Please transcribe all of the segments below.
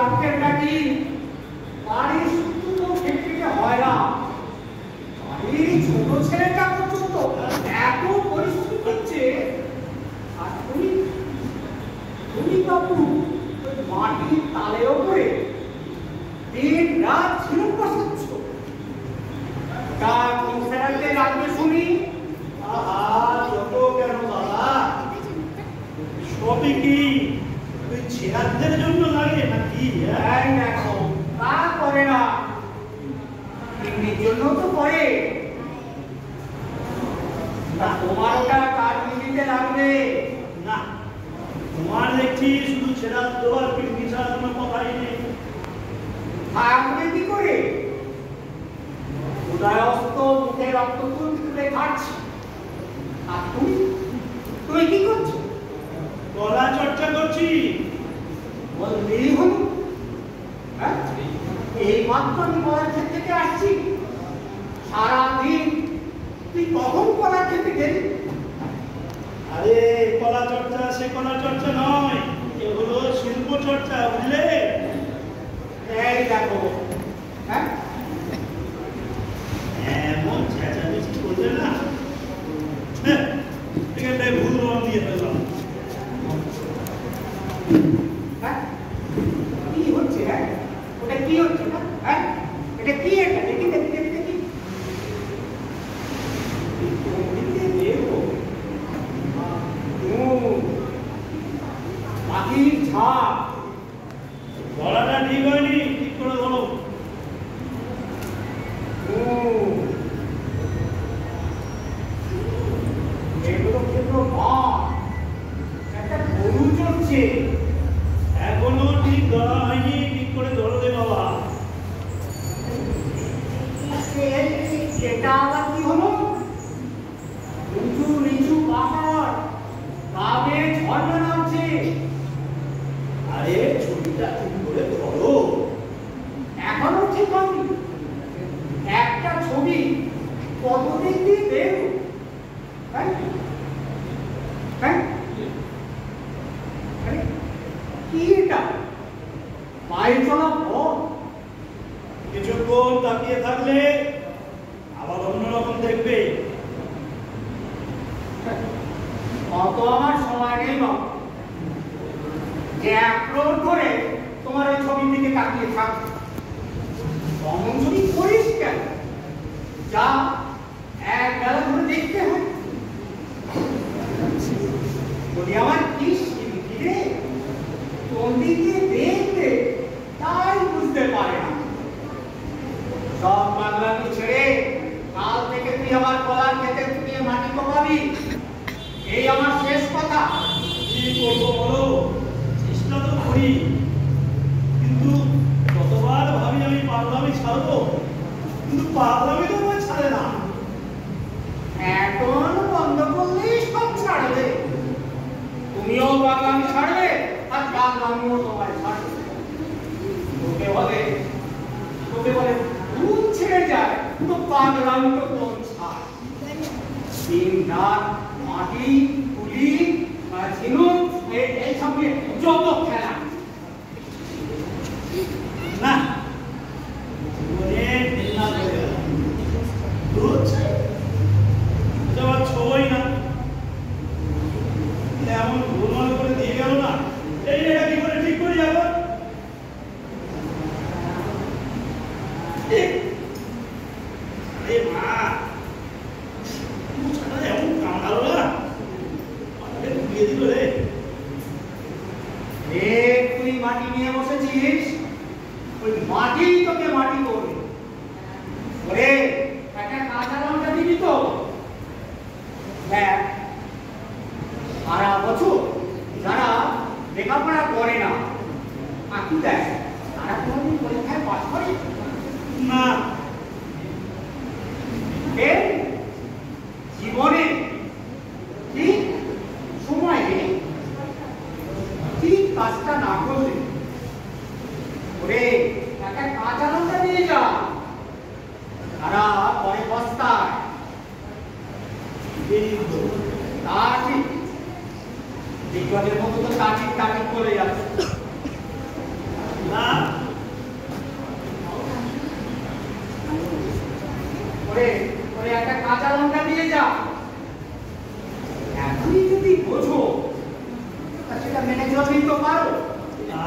Uncle কাটি বাড়ির শুধু তো খেটে হয় না, বাড়ির ছোট ছেলেটা পর্যন্ত এত পরিশ্রম করছে। আর তুমি তুমি বাবু ওই মাটির তালের ওপরে দিন রাত ঝিনুক বসাচ্ছ, তা সংসারাতে লাগবে শুনি। আহা, যত কেন বাবা, সবই কি ওই ছেলেদের জন্য লাগে নাকি? দেখো তা করে না, এমনির জন্য তো করে না। তোমার ওটা কাজ দিতে লাগবে না, তোমার দেখছি শুধু ছেড়ার দেওয়ার পিঠি ছাড়া কোনো কথাই নেই। থাকবে কি করে? উদয়স্ত মুখে রক্ত তুলে খাচ্ছি, আর তুমি তুমি কি করছো? গলা চর্চা করছি। বললেই হলো, হ্যাঁ? এই মাত্র আমি কলার ক্ষেত থেকে আসছি, সারাদিন তুই কখন কলার খেতে গেলি? আরে কলা চর্চা সে কলা চর্চা নয়, এ হলো শিল্প চর্চা, বুঝলে? এই দেখো, হ্যাঁ এমন চেঁচামেচি করলে না, এখানটায় ভুল রং দিয়ে ফেললাম। হ্যাঁ কি হচ্ছে? হ্যাঁ ওটা কি হচ্ছে না? হ্যাঁ এটা কি? এটা দেখি দেখি দেখি দেখি পাখির ঝাঁক। গলাটা ঠিক হয়নি, ঠিক করে বলো। এগুলো কিন্তু একটা গরু চলছে। এখনো ঠিক ধরা হয়নি, ঠিক করে ধরো দে বাবা। এটা আবার কি হলো? উঁচু নিচু পাহাড়, গাবে ঝর্ণা নামছে। আরে ছবিটা ঠিক করে ধরো। এখনো ঠিক হয়নি। একটা ছবি কতদিন দিয়ে বের, হ্যাঁ হ্যাঁ কি এটা? পায়ে চলা পথ। কিছুক্ষণ তাকিয়ে থাকলে আবার অন্যরকম দেখবে। অত আমার সময় নেই বাবা, যে এক রোড ধরে তোমার ওই ছবির দিকে তাকিয়ে থাক। অমন ছবি করিস কেন? যা এক বেলা ধরে দেখতে হয়। বলি আমার কি শিল্পী রে, কোন দিকে দেখবে তাই বুঝতে পারে না। সব পাগলামি ছেড়ে কাল থেকে তুই আমার কলার খেতে নিয়ে মাটি কোপাবি, এই আমার শেষ কথা। কি করবো বলো? চেষ্টা তো করি, কিন্তু কতবার ভাবি আমি পাগলামি ছাড়বো, কিন্তু পাগলামি তো আমায় ছাড়ে না। এখন বন্ধ করলেই সব ছাড়বে। তুমিও পাগলামি ছাড়বে, আর পাগলামিও তোমায় ছাড়বে। তোকে বলে ভুল ছেড়ে যায়, তো পাগলামি তো কোন ছাড়। দিন রাত মাটি তুলি ঝিনুক এই সঙ্গে যত খেলা। না, জীবনে ঘৃণা করে গেলাম। দুধ চাই, এটা আবার ছোঁই না। এমন গোলমাল করে দিয়ে গেল না, এই জায়গা কি করে ঠিক করে যাবো? আরে মা, মুছাটা এমন কামড়ালো না, আমাকে ডুবিয়ে দিল রে। তুই মাটি নিয়ে বসেছিস, ওই মাটি তোকে মাটি করবে। ওরে একটা কাঁচা লঙ্কা দিবি তো? দেখ, সারা বছর যারা লেখাপড়া করে না, আঁকি দেখ, তারা কোনোদিন পরীক্ষায় পাস করে না। জীবনে ঠিক সময় নেই, ঠিক কাজটা না করলে ওরে একটা কাঁচা লঙ্কা দিয়ে যা, তারা পরে বস্তায়। তা ঠিক বিজ্ঞানের মতো তো তাকিক তাকিক করে যাচ্ছে। না যা। এখনই যদি বোঝো তা সেটা মেনে চলতেই তো পারো।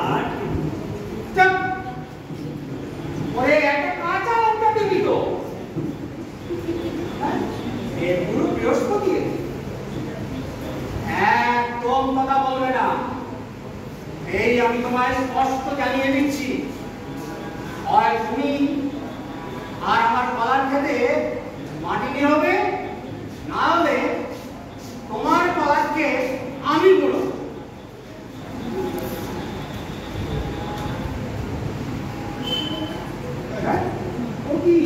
আর চল ওরে একটা কাঁচা লঙ্কা দিবি তো। এ পুরো বৃহস্পতি একদম কথা বলবে না। এই আমি তোমায় স্পষ্ট জানিয়ে দিচ্ছি, হয় তুমি আর আমার কলার খেতে মাটি নিয়ে হবে, না হলে তোমার কলারকে আমি বলব। ও কি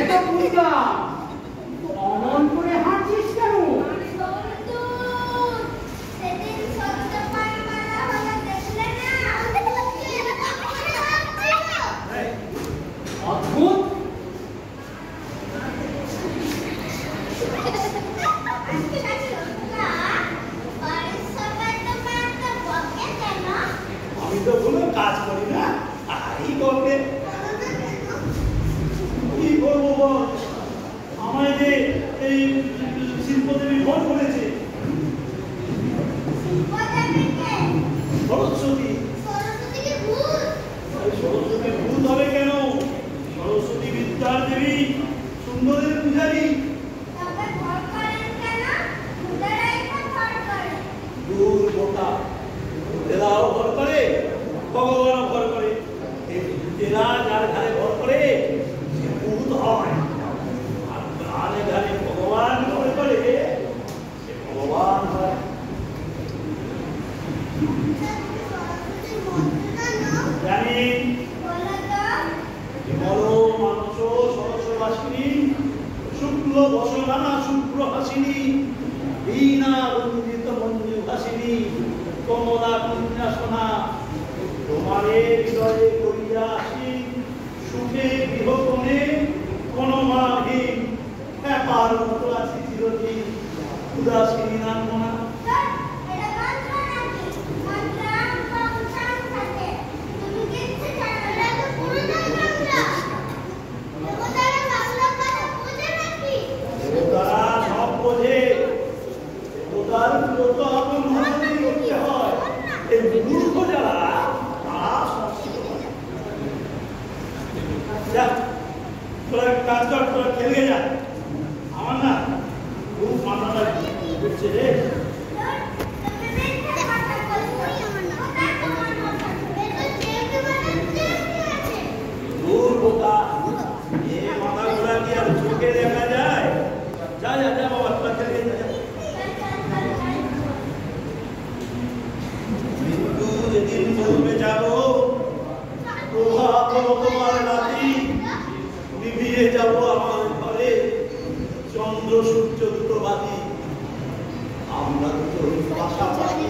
তো বুঝলাম, অমন করে হাঁটছিস কেন? অদ্ভুত। আমি তো কোনো কাজ করি না, তাই করবে। কি করবো বল, আমায় যে এই শিল্পদেবী ভোট করেছে। সরস্বতী। সরস্বতী ভূত হবে কেন? সরস্বতী বিদ্যার দেবী, সুন্দরের পূজারী। দূর বোকা, ভূতেরাও ভর করে, ভগবানও ভর করে। এই ভূতেরা যার ঘরে ভর করে সে ভূত হয়, আর ঘরে ঘরে ভগবান ভর করে সে ভগবান হয়। জানি বলো মানস সরস্ববাসিনী, শুক্ল বসবানা শুক্র হাসিনী, বীণা রঞ্জিত মঞ্জু হাসিনী, কমলা কন্যাসনা, তোমারে হৃদয়ে করিয়া আসি, সুখে গৃহকোণে কোনমাহীন, ব্যাপার মতো আছি চিরদিন, উদাসীনী নামনা। তারা সব বোঝে, ওটার তো আপন মনে করতে হয়। এই মূর্খ যারা তারা যা, তোরা কাজ কর, তোরা খেলে যা। আমার না খুব মাথাটা ঘুরছে রে। দূর বোকা, এ মাথা ঘোরা কি আর চোখে দেখা যায়? যা যা যা বাবা, তোরা খেলে যা। কিন্তু যেদিন বলবে যাবো, প্রভাত তোমার রাতি, নিভিয়ে যাব আমার ঘরে চন্দ্র সূর্য দুটো বাতি। আমরা দুটো পাশাপাশি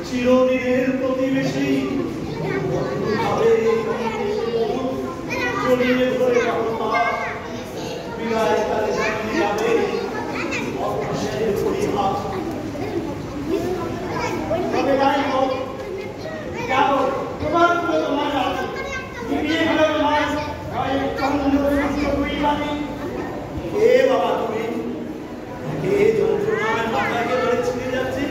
চিরদিনের প্রতিবেশী, চলিয়ে ধরে বিদায় কালে জানিয়ে যাবে অবশ্যই পরিহাস। তবে যাই হোক, যাবো তোমার তোমার আছে, বিয়ে হলে তোমার চন্দ্র সূর্য দুই বাতি। কে বাবা তুমি? কে যন্ত্রণায় মাথাকে ধরে ছিঁড়ে যাচ্ছে,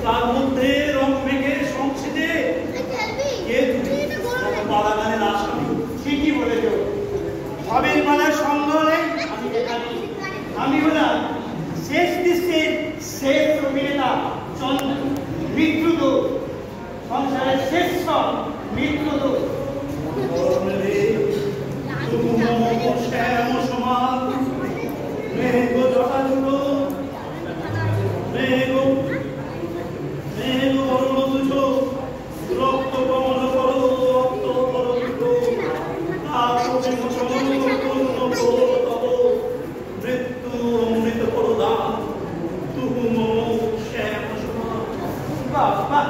তার মধ্যে রং মেঘে সংসিদে কে তুমি? বাগানের আসামি। ঠিকই বলেছ, সবের মালার সঙ্গ নেই। আমি হলাম শেষ দৃশ্যের শেষ অভিনেতা চন্দ্র, মৃত্যুদূত, সংসারের শেষ মৃত্যুদূত। শ্যাম সমান মেঘ জটা দুটো, মেঘ মেঘ বর্ণ দুটো, রক্ত কমল করো, রক্ত করো দুটো, মৃত্যু অমৃত করো দান, তুহুম শ্যাম সমান। বাবা,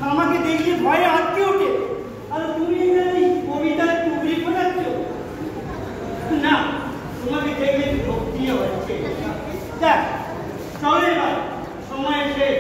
আমাকে দেখলে ভয়ে আটকে ওঠে, আর তুমি এই কবিতার টুকরি ফোটাচ্ছ না। তোমাকে দেখলে ভক্তি হচ্ছে। দেখ চলে এবার, সময় শেষ।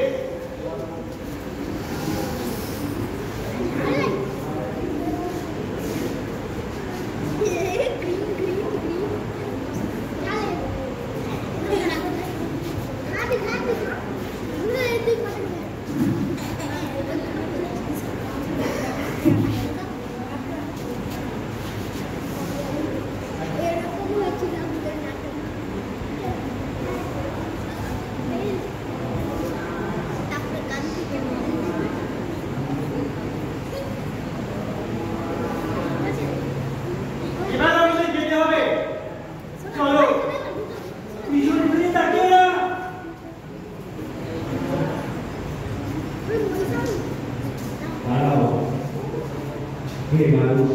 হে মানুষ,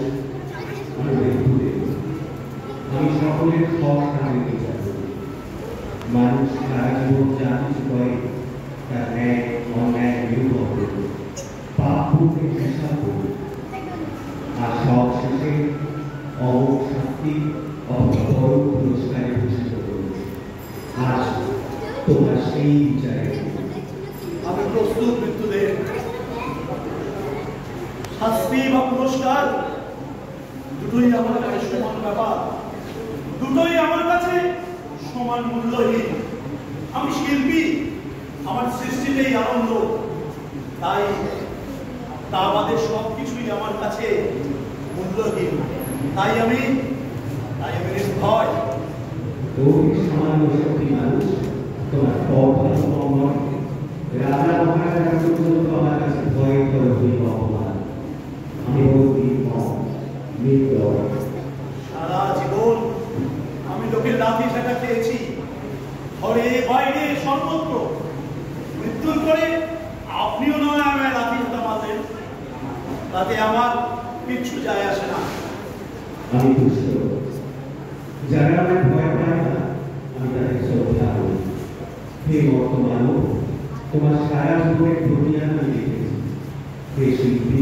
আমি দেখতে আমি সকলের হক আনতে চাই। মানুষ সারা জীবন যা কিছু করে তার ন্যায় অন্যায় বিরূপ করবে, পাপ পুণ্যে হিসাব করবে, আর সব শেষে অমোঘ শাস্তি অপর পুরস্কারে ভূষিত করবে। আজ তোমরা সেই বিচারে আমি প্রস্তুত মৃত্যুদের শাস্তি বা পুরস্কার দুটোই আমার কাছে সমান ব্যাপার, দুটোই আমার কাছে সমান মূল্যহীন। আমি শিল্পী, আমার সৃষ্টিতেই আনন্দ, তাই তা বাদে সবকিছুই আমার কাছে মূল্যহীন। তাই আমি নির্ভয়। তুমি সামান্য শক্তি মানুষ, তোমার অভাব রাজা মহারাজা পর্যন্ত আমার কাছে ভয়ঙ্কর হইব অপমান। আমি সারা জীবন আমি লোকের লাঠি ঠেকা খেয়েছি, ঘরে বাইরে সর্বত্র। মৃত্যুর পরে আপনিও নয় আমায় লাঠি ঠেকা মারলেন, তাতে আমার কিচ্ছু যায় আসে না। আমি বুঝতে যারা আমার ভয় পায় না, আমি তাদের শ্রদ্ধা করি। হে বর্তমান, তোমার সারা জীবনের দুনিয়া আমি দেখেছি। হে শিল্পী,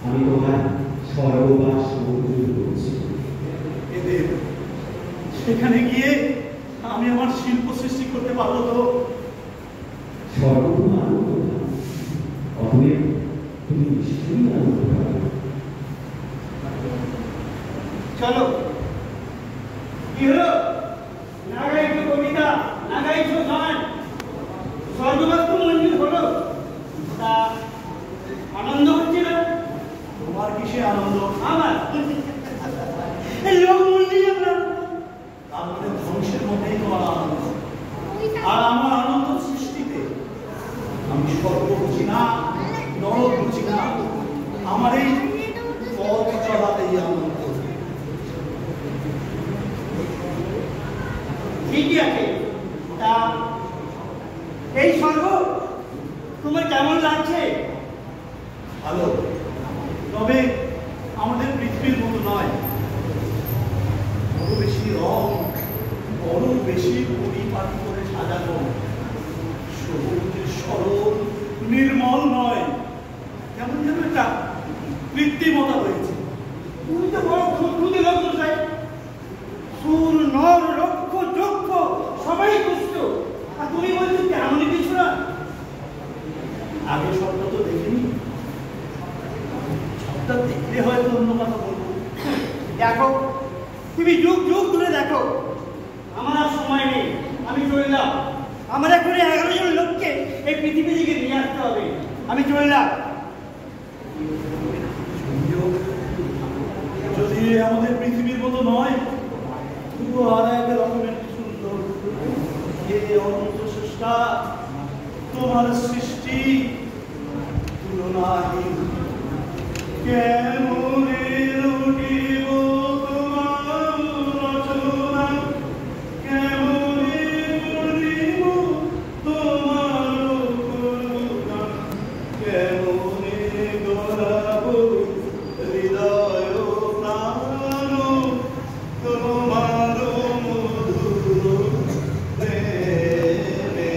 আমি তোমার সর্ববাস মঞ্জুর করছি। এদের সেখানে গিয়ে আমি আমার শিল্প সৃষ্টি করতে পারবো তো? সর্বদা আনন্দ পাবে, অতএব তুমি নিশ্চয়ই আনন্দ পাবে। চলো, কি হলো? না গাইছো কবিতা, না গাইছো গান, স্বর্গবাস্ত মঞ্জুর হলো, তা আনন্দ হচ্ছে না? তোমার কিসে আনন্দ? আমার এই লোক মন্দির আমরা তার মানে ধ্বংসের মধ্যেই তোমার আনন্দ, আর আমার আনন্দ সৃষ্টিতে। আমি স্বর্গ বুঝি না, নরক বুঝি না, আমার এই পথ চলাতেই আনন্দ। ঠিকই আছে, তা এই স্বর্গ তোমার কেমন লাগছে? ভালো, তবে আমাদের পৃথিবীর মতো নয়। বড় বেশি রং, বড় বেশি পরিপাটি করে সাজানো, সবুজ সরল নির্মল নয়, কেমন যেন একটা কৃত্রিমতা রয়েছে। তুমি তো বড় খুঁজে লোক চাই, সুর নর লক্ষ যক্ষ সবাই দুষ্ট, আর তুমি বলছো তেমনই কিছু না। আগে সবটা তো দেখিনি, সবটা দেখলে হয়তো অন্য কথা বলবো। দেখো, তুমি যুগ যুগ ধরে দেখো, আমার আর সময় নেই, আমি চললাম। আমার এখন 11 জন লোককে এই পৃথিবী থেকে নিয়ে আসতে হবে, আমি চললাম। যদি আমাদের পৃথিবীর মতো নয়, তবুও আর এক রকমের সুন্দর। হে অনন্ত স্রষ্টা, তোমার সৃষ্টি তুলনাহীন। কেমনে লুটিব তোমার রচনা, কেমনে বলিব তোমার করুণা, কেমনে গড়াব হৃদয় প্রাণ তোমার মধুর প্রেমে।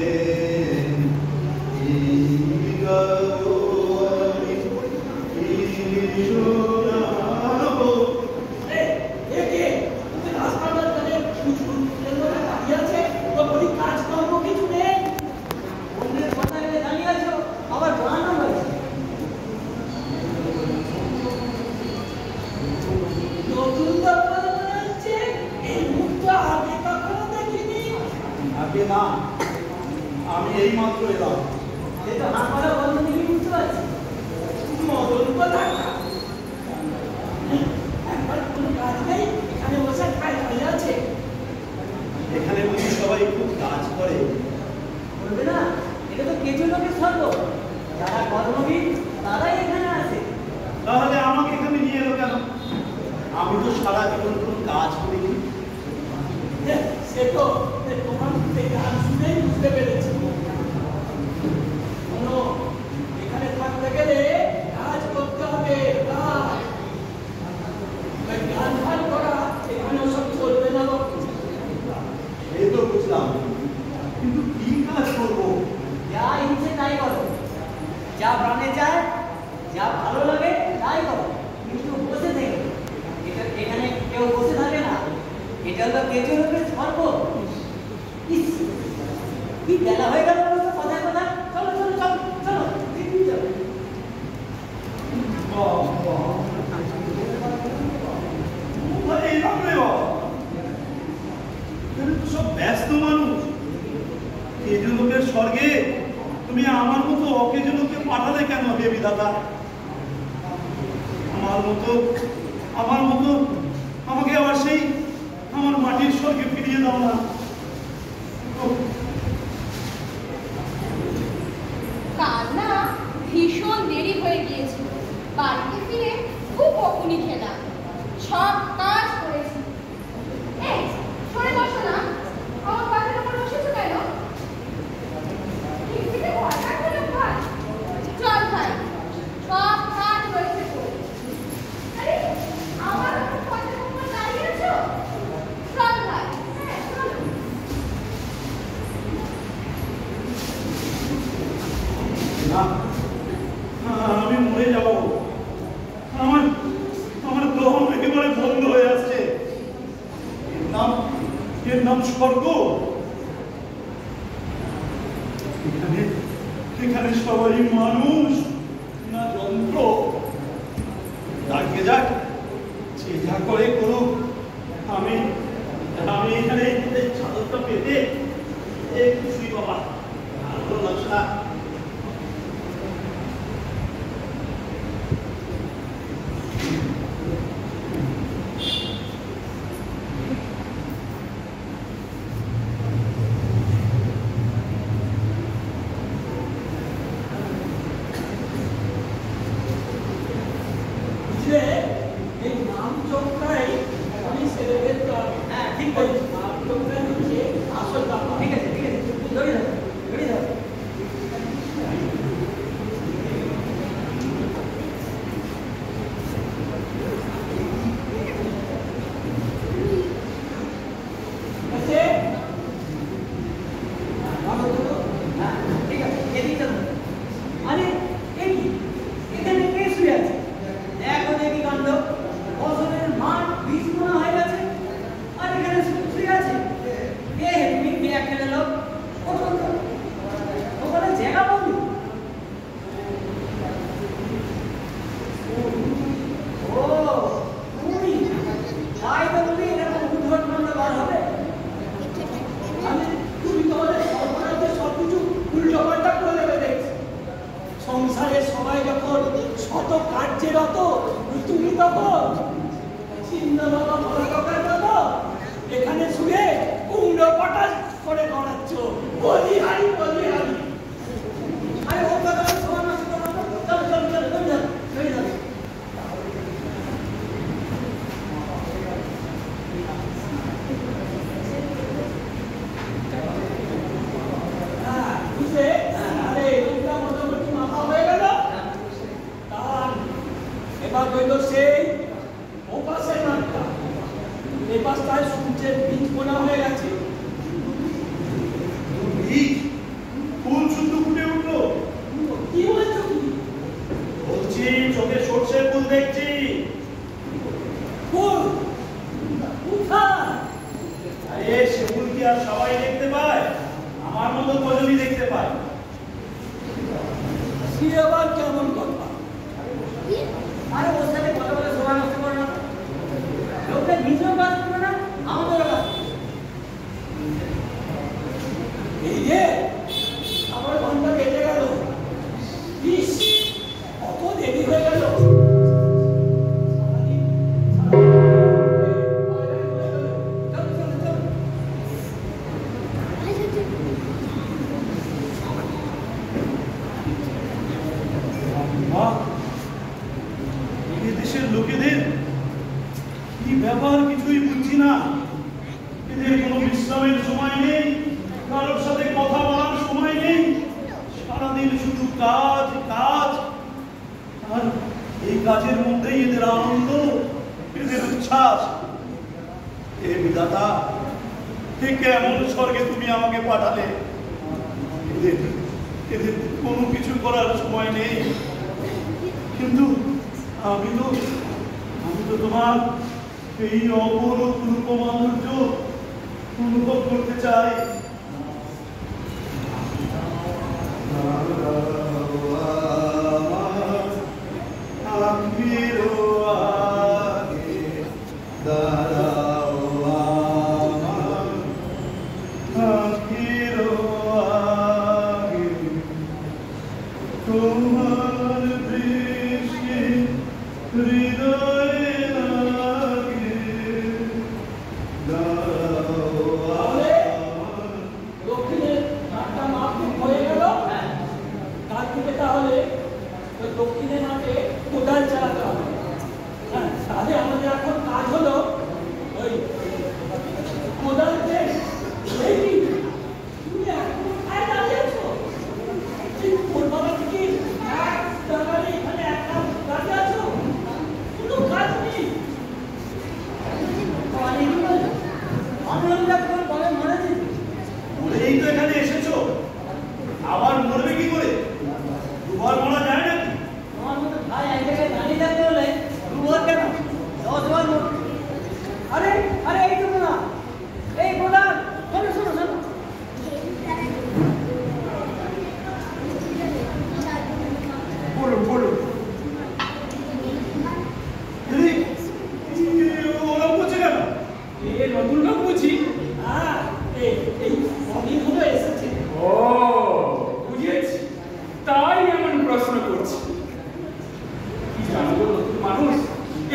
আগে না, আমি এই মাত্র এলাম। এখানে বুঝি সবাই খুব কাজ করে? বলবে না, এটা তো কিছু লোকের স্বর্গ, যারা কর্মবীর তারাই এখানে আসে। তাহলে আমাকে এখানে নিয়ে এলো কেন? আমি তো সারা জীবন কোনো কাজ করিনি। সে তো তোমার গান শুনেই বুঝতে পেরেছি। এখানে থাকতে গেলে কাজ করতে হবে, কাজ। যা প্রাণে চায়, যা ভালো লাগে তাই করো, কিন্তু বসে থেকে এখানে কেউ বসে থাকে না। এটা হলো কেঁচো লোকের স্বর্গ। ইস, কি বেলা হয়ে গেল বলতো, কথায় কথায়। চলো চলো চলো চলো, দিদি চলো। সব ব্যস্ত মানুষ, কেজো লোকের স্বর্গে তুমি আমার মতো অকেজো লোককে পাঠালে কেন হে বিধাতা? আমার মতো আমাকে আবার সেই আমার মাটির স্বর্গে ফিরিয়ে দাও না। কাল না ভীষণ দেরি হয়ে গিয়েছিল, বাড়িতে ফিরে খুব বকুনি খেলাম, সব কাজ করেছি। এই সরে বসো না, আমার পাশের উপর বসেছো কেন? খিড়কিতে ভয় লাগছে না ভাই? চল ভাই, সব কাজ রয়েছে তো। আরে আমার উপর পাশের উপর দাঁড়িয়ে আছো? চল ভাই, হ্যাঁ চলো। না, আমি মরে যাব। আমার দম একেবারে বন্ধ হয়ে আসছে। এর নাম স্বর্গ। এখানে সবাই মানুষ না যন্ত্র। যাকে যাক, যে যা করে করুক, আমি এখানে এই চাদরটা পেতে খুশি বাবা। আর ভালো লাগছে না। এই নাম চোখটাই আমি সেলিব্রেট করি। হ্যাঁ ঠিক বলছিস, নাম চোখটাই হচ্ছে আসল ব্যাপার। ঠিক আছে ঠিক আছে, দৌড়ে যাও দৌড়ে যাও। আছে? হ্যাঁ ঠিক আছে, এদিকে চলো। আরে এই কি, এখানে কে শুয়ে আছে? দেখো দেখি কাণ্ড, ফসলের মাঠ বিস্ফোরণ হয়ে গেছে, আর এখানে শুয়ে আছে। কে হে তুমি, কে একটা লোক? ওখানে জায়গা বন্ধু। ও তুমি, তাই তো বলি এরকম দুর্ঘটনা বার হবে। তুমি তোমাদের সর্বরাজ্যে সবকিছু উল্টোপাল্টা করে দেবে দেখছি। সংসারে সবাই যখন শত কার্যে রত, তুমি তখন চিন্তা বাবা মরাকার মতো এখানে শুয়ে কুমড়ো পটাশ করে গড়াচ্ছ। বলি হারি বলি হারি। আরে ও কথা সবার মাঝে চলো চলো চলো চলো চলে যাও চলে যাও। বুঝলে? আরে এরকমটা মোটামুটি মাথা হয়ে গেল। তার এবার হইল সেই ওপাশের মাঠটা। এ পাশটায় সূর্যের বীজ বোনা হয়ে গেছে। ফুল শুদ্ধ ফুটে উঠলো। কি বলছো কি? বলছি চোখে সর্ষের ফুল দেখছি। ফুল কোথায়? আরে সে ফুল কি আর সবাই দেখতে পায়? আমার মতো কজনই দেখতে পায়। সে আবার কেমন কথা? আরে ওর সাথে কথা বলে সবাই নষ্ট করে না, লোকটা নিজেও কাজ করবে না, আমাদেরও কাজ করবে। এই যে আমার ঘন্টা বেজে গেল। ইস, কত দেরি হয়ে গেল। চলো চলো চলো। বাহ, এই দেশের লোকেদের কি ব্যাপার কিছুই বুঝছি না। এদের কোনো বিশ্রামের সময় নেই, কারোর সাথে কথা বলার সময় নেই, সারাদিন শুধু কাজ কাজ। আর এই কাজের মধ্যেই এদের আনন্দ, এদের উচ্ছ্বাস। হে বিধাতা, হে কেমন স্বর্গে তুমি আমাকে পাঠালে। এদের কোনো কিছু করার সময় নেই। কিন্তু আমি তো তোমার এই অপরূপ রূপমাধুর্য অনুভব করতে চাই। দক্ষিণে মাঠে কোদাল চালাতে হবে। হ্যাঁ, তাহলে আমাদের এখন কাজ হলো ওই কোদাল দিয়ে তুমি এখন কোথায় দাঁড়িয়ে আছো? কলকাতা থেকে এখানে একটা দাঁড়িয়ে আছো, কোনো কাজ নেই। এই তো এখানে এসেছো, আবার মরবে কি করে? দুবার মরা যায় নাকি? তোমার মতো ভাই এক জায়গায় দাঁড়িয়ে থাকতে হলে দুবার কেন 10 বার মরবে। আরে আরে এই তো না, এই প্রধান শোনো শোনো শোনো, বলো বলো। ওরা বলছে কেন? নতুন লোক বুঝি। হ্যাঁ, এই অনেকগুলো এসেছে। ও বুঝেছি, তাই এমন প্রশ্ন করছি। কি জানবো নতুন মানুষ,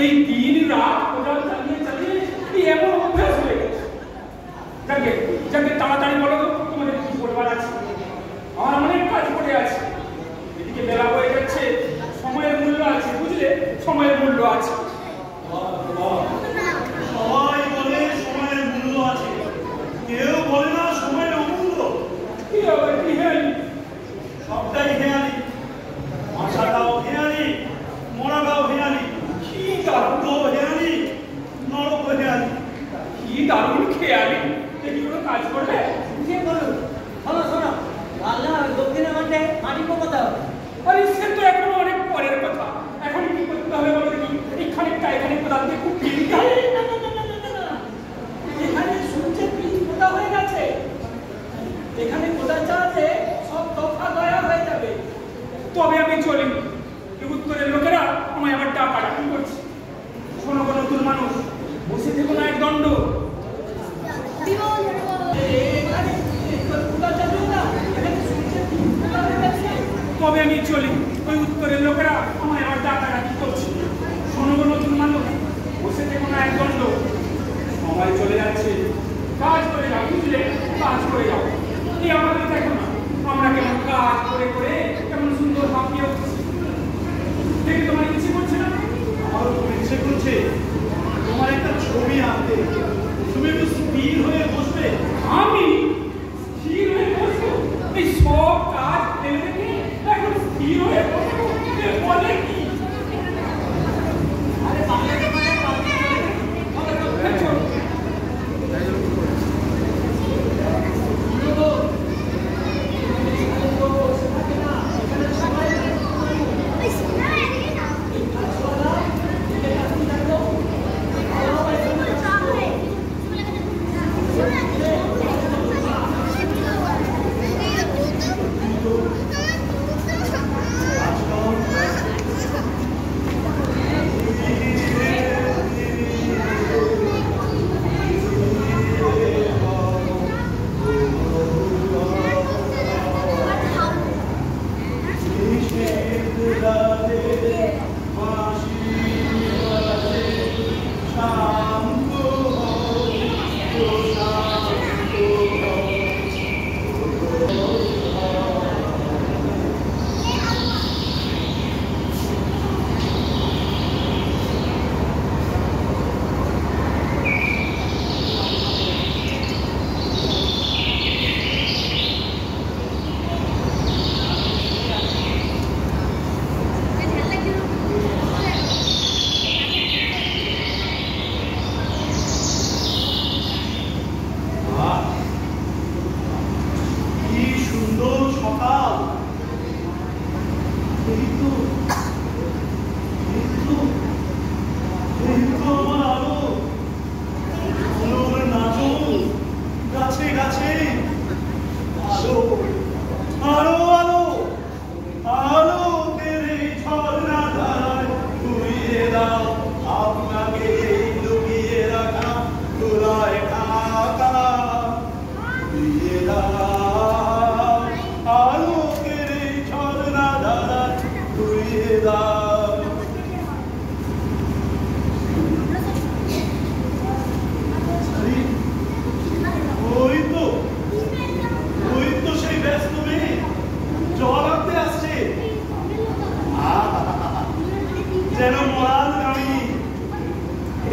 এই দিন রাত কোদাল চালিয়ে চালিয়ে এমন অভ্যাস হয়ে গেছে। যাকে যাকে তাড়াতাড়ি বলো তো, তোমাদের কি করবার আছে? আমার অনেক কাজ পড়ে আছে। এদিকে বেলা হয়ে যাচ্ছে, সময়ের মূল্য আছে, বুঝলে? সময়ের মূল্য আছে। সবাই বলে সময়ের মূল্য আছে, কেউ বলে না সময়ের অমূল্য। কি হবে? কি হেয়ালি? সবটাই হেয়ালি। আশাটাও হেয়ালি, মরাটাও হেয়ালি, কি দারুণ, হেয়ালি, নরক হেয়ালি। কি দারুণ খেয়ালি। দেখি কোনো কাজ করবে? কে বলুন? শোনো শোনো, আল্লাহ দক্ষিণে মাঠে মাটি কোপাতে হবে। আরে সে তো এখনো অনেক পরের কথা। এখন কি করতে হবে বলো দেখি? এই খানিকটা এখানে কোদাল দিয়ে খুব দিয়ে দিতে হবে। এখানে সূর্যের পিঠ মোটা হয়ে গেছে, এখানে কোদাল চালাতে সব তফা দয়া হয়ে যাবে। তবে আমি চলি। এই উত্তরের লোকেরা আমায় আবার ডাকাডাকি করছে। শোনো গো নতুন মানুষ, বসে থেকো না এক দণ্ড। এখানে কোদাল চালিও না, এখানে সূর্যের পিঠ মোটা হয়ে গেছে। তবে আমি চলি। ওই উত্তরের লোকেরা আমায় আবার ডাকাডাকি করছে। শোনো গো নতুন মানুষ, বসে থেকো না এক দণ্ড। সময় চলে যাচ্ছে, কাজ করে যাও, বুঝলে? কাজ করে যাও। এই আমাদের দেখো না, আমরা কেমন কাজ করে করে কেমন সুন্দর হাঁপিয়ে উঠছি। দেখে তোমার ইচ্ছে করছে না? আমার খুব ইচ্ছে করছে তোমার একটা ছবি আঁকতে। তুমি একটু স্থির হয়ে বসবে। আমি স্থির হয়ে বসবো? এই সব কাজ ফেলে রেখে এখন স্থির হয়ে বসবো? এ বলে কি? আরে বাংলাতে মানে পাল্টে চলে গেছে। চলো।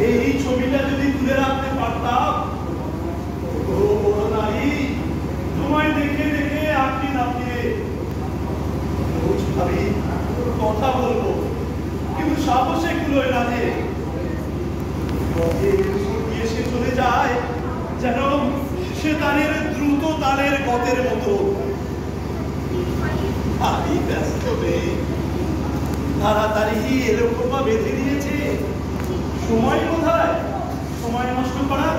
এই ছবিটা যদি তুলে রাখতে পারতাম, ও বড় নারী, তোমায় দেখে দেখে আপনি নাপিয়ে ভাবি কথা বলবো, কিন্তু সাহসে কুলোয় না যে এসে চলে যায় যেন সে তারের দ্রুত তারের গতের মতো। আমি ব্যস্ত নেই, তাড়াতাড়ি এরকম বেঁধে দিয়েছে। সময় কোথায় সময় নষ্ট করা?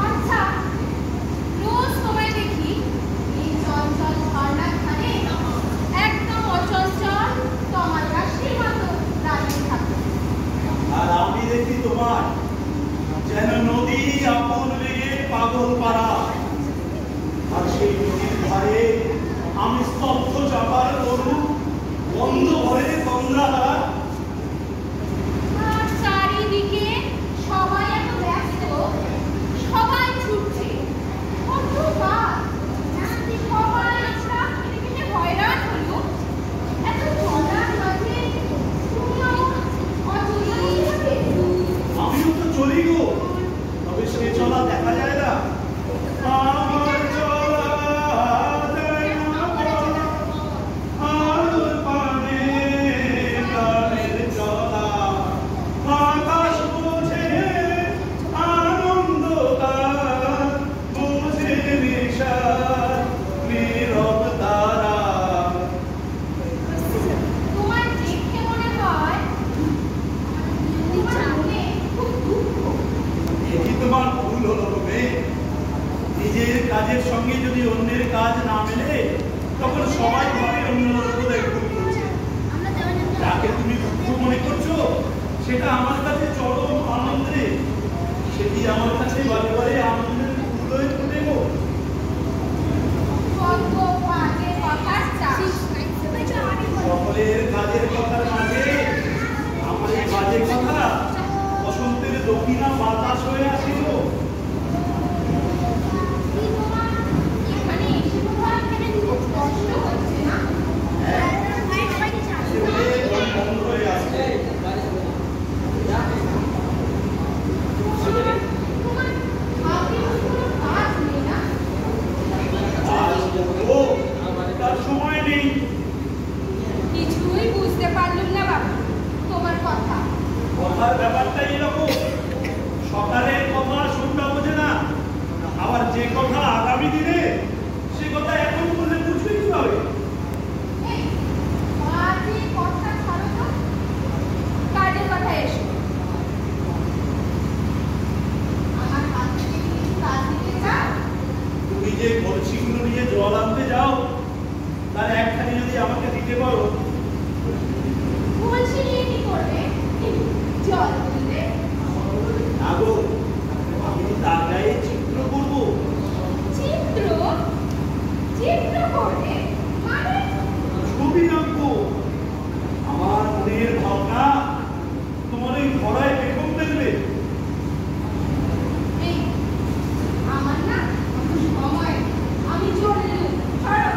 আচ্ছা, রোজ তোমায় দেখি এই চঞ্চল ঝর্ণার ধারে একদম অচঞ্চল তোমার রাশির মতো দাঁড়িয়ে থাকো। আর আমি দেখি তোমার যেন নদী আপন বেগে পাগল পাড়া। আর সেই নদীর ধারে আমি স্তব্ধ চাপার গরু, বন্ধ ভরে তন্দ্রাহারা। আর চারিদিকে সবাই এত ব্যস্ত, সবাই ছুটছে, কতবার সবাই আমরা এদিকে হয়রান হলো। এত ঝর্ণার মাঝে তুমিও অচেনা হিসাবে। আমিও তো চলি গো, তবে সে চলা দেখা যায় না। আমার চলা যায় না বলা, আর পানে প্রাণের চলা। আকাশ বোঝে আনন্দ তার, বোঝে নেশার নীরব তারা। তোমার দেখে মনে হয় তোমার মনে খুব দুঃখ। এটি তোমার ভুল হলো তবে। নিজের কাজের সঙ্গে যদি অন্যের কাজ না মেলে, তখন সবাই ভাবে অন্য লোক বোধহয় ভুল করছে। যাকে তুমি দুঃখ মনে করছো সেটা আমার কাছে চরম আনন্দে, সেটি আমার কাছে বারে বারে আনন্দের ফুল হয়ে ফুটে গো। কত বাজে কথা চাস। সকলের কাজের কথার মাঝে আমার এই বাজে কথা বসন্তের দক্ষিণা বাতাস হয়ে আসিল। তোমার এখানে এসে তোমার খুব কষ্ট হচ্ছে না? বন্ধ হয়ে আসছে। তোমার হাতে কোনো কাজ নেই না? আজ ও তার সময় নেই। কিছুই বুঝতে পারলুম না বাবু তোমার কথা। কথার ব্যাপারটা এরকম, সকালের কথা শুনটা বোঝে না, আবার যে কথা আগামী দিনে সে কথা এখন বললে বুঝবে কিভাবে? এই বাজে কথা ছাড়ো তো, কাজের কথা এসো। আমার হাত থেকে কিছু কাজ নিতে চাও? তুমি যে কলসিগুলো নিয়ে জল আনতে যাও, তার একখানি যদি আমাকে দিতে পারো। বলছি নিয়ে কি করবে? জল দিতে? না গো, আমি তার গায়ে চিত্র করবো। চিত্র? চিত্র করবে? মানে? ছবি আঁকবো। আমার মনের ভাবনা তোমার এই ধরায় পেখম দেখবে। এই আমার না সময়, আমি চললুম। ছাড়ো।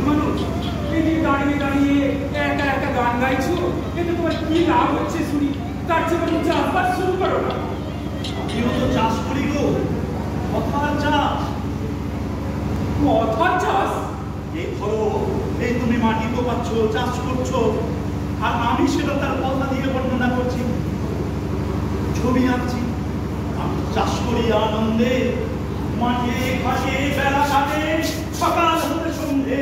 মানুষ এই যে দাঁড়িয়ে দাঁড়িয়ে একা একা গান গাইছো, এতে তোমার কি লাভ হচ্ছে শুনি? তার চেয়ে বরং চাষবাস শুরু করো না। আমিও তো চাষ করি গো, কথার চাষ। কথার চাষ? এই ধরো, এই তুমি মাটি কোপাচ্ছ, চাষ করছো, আর আমি সেটা তার কথা দিয়ে বর্ণনা করছি, ছবি আঁকছি। আমি চাষ করি আনন্দে, মাঠে ঘাটে বেলা কাটে, সকাল হতে সন্ধে।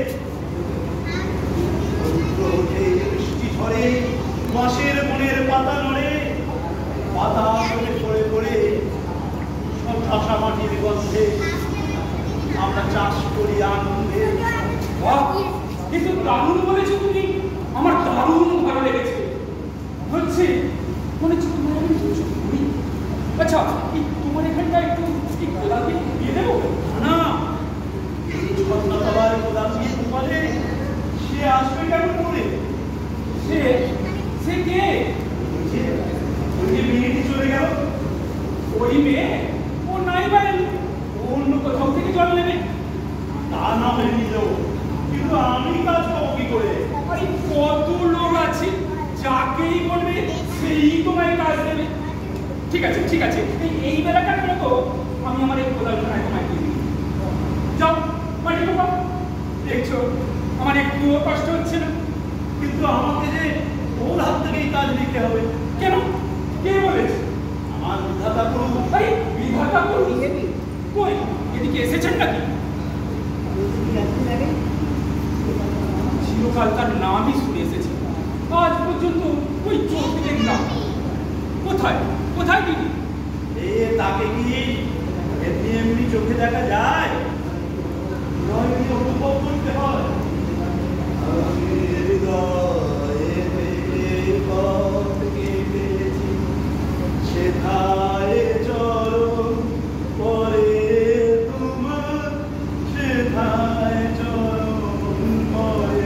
বৃষ্টি ঝরে, বাঁশের বনের পাতা নড়ে, পাতা পড়ে পড়ে পড়ে যাকেই বলবে সেই তোমায় কাজ দেবে। ঠিক আছে ঠিক আছে, এই বেলাটার মতো আমি আমার এই কোদালখানায় তোমায় দিয়ে দিই। যাও মাটি ঢোকাও। দেখছো আমার একটুও কষ্ট হচ্ছে না। কিন্তু আমাকে যে ওর হাত থেকেই কাজ নিতে হবে। কেন? কে বলেছে? আমার বিধাতা প্রভু। আরে বিধাতা প্রভু কই এদিকে এসেছেন নাকি? চিরকাল তার নামই শুনে এসেছে, আজ পর্যন্ত ওই চোখ দেখলাম। কোথায় কোথায় দিদি? তাকে কি এমনি এমনি চোখে দেখা যায়? অনুভব করতে হয়। সেথায় চরণ পরে তোমার, সেথায় চরণ পরে।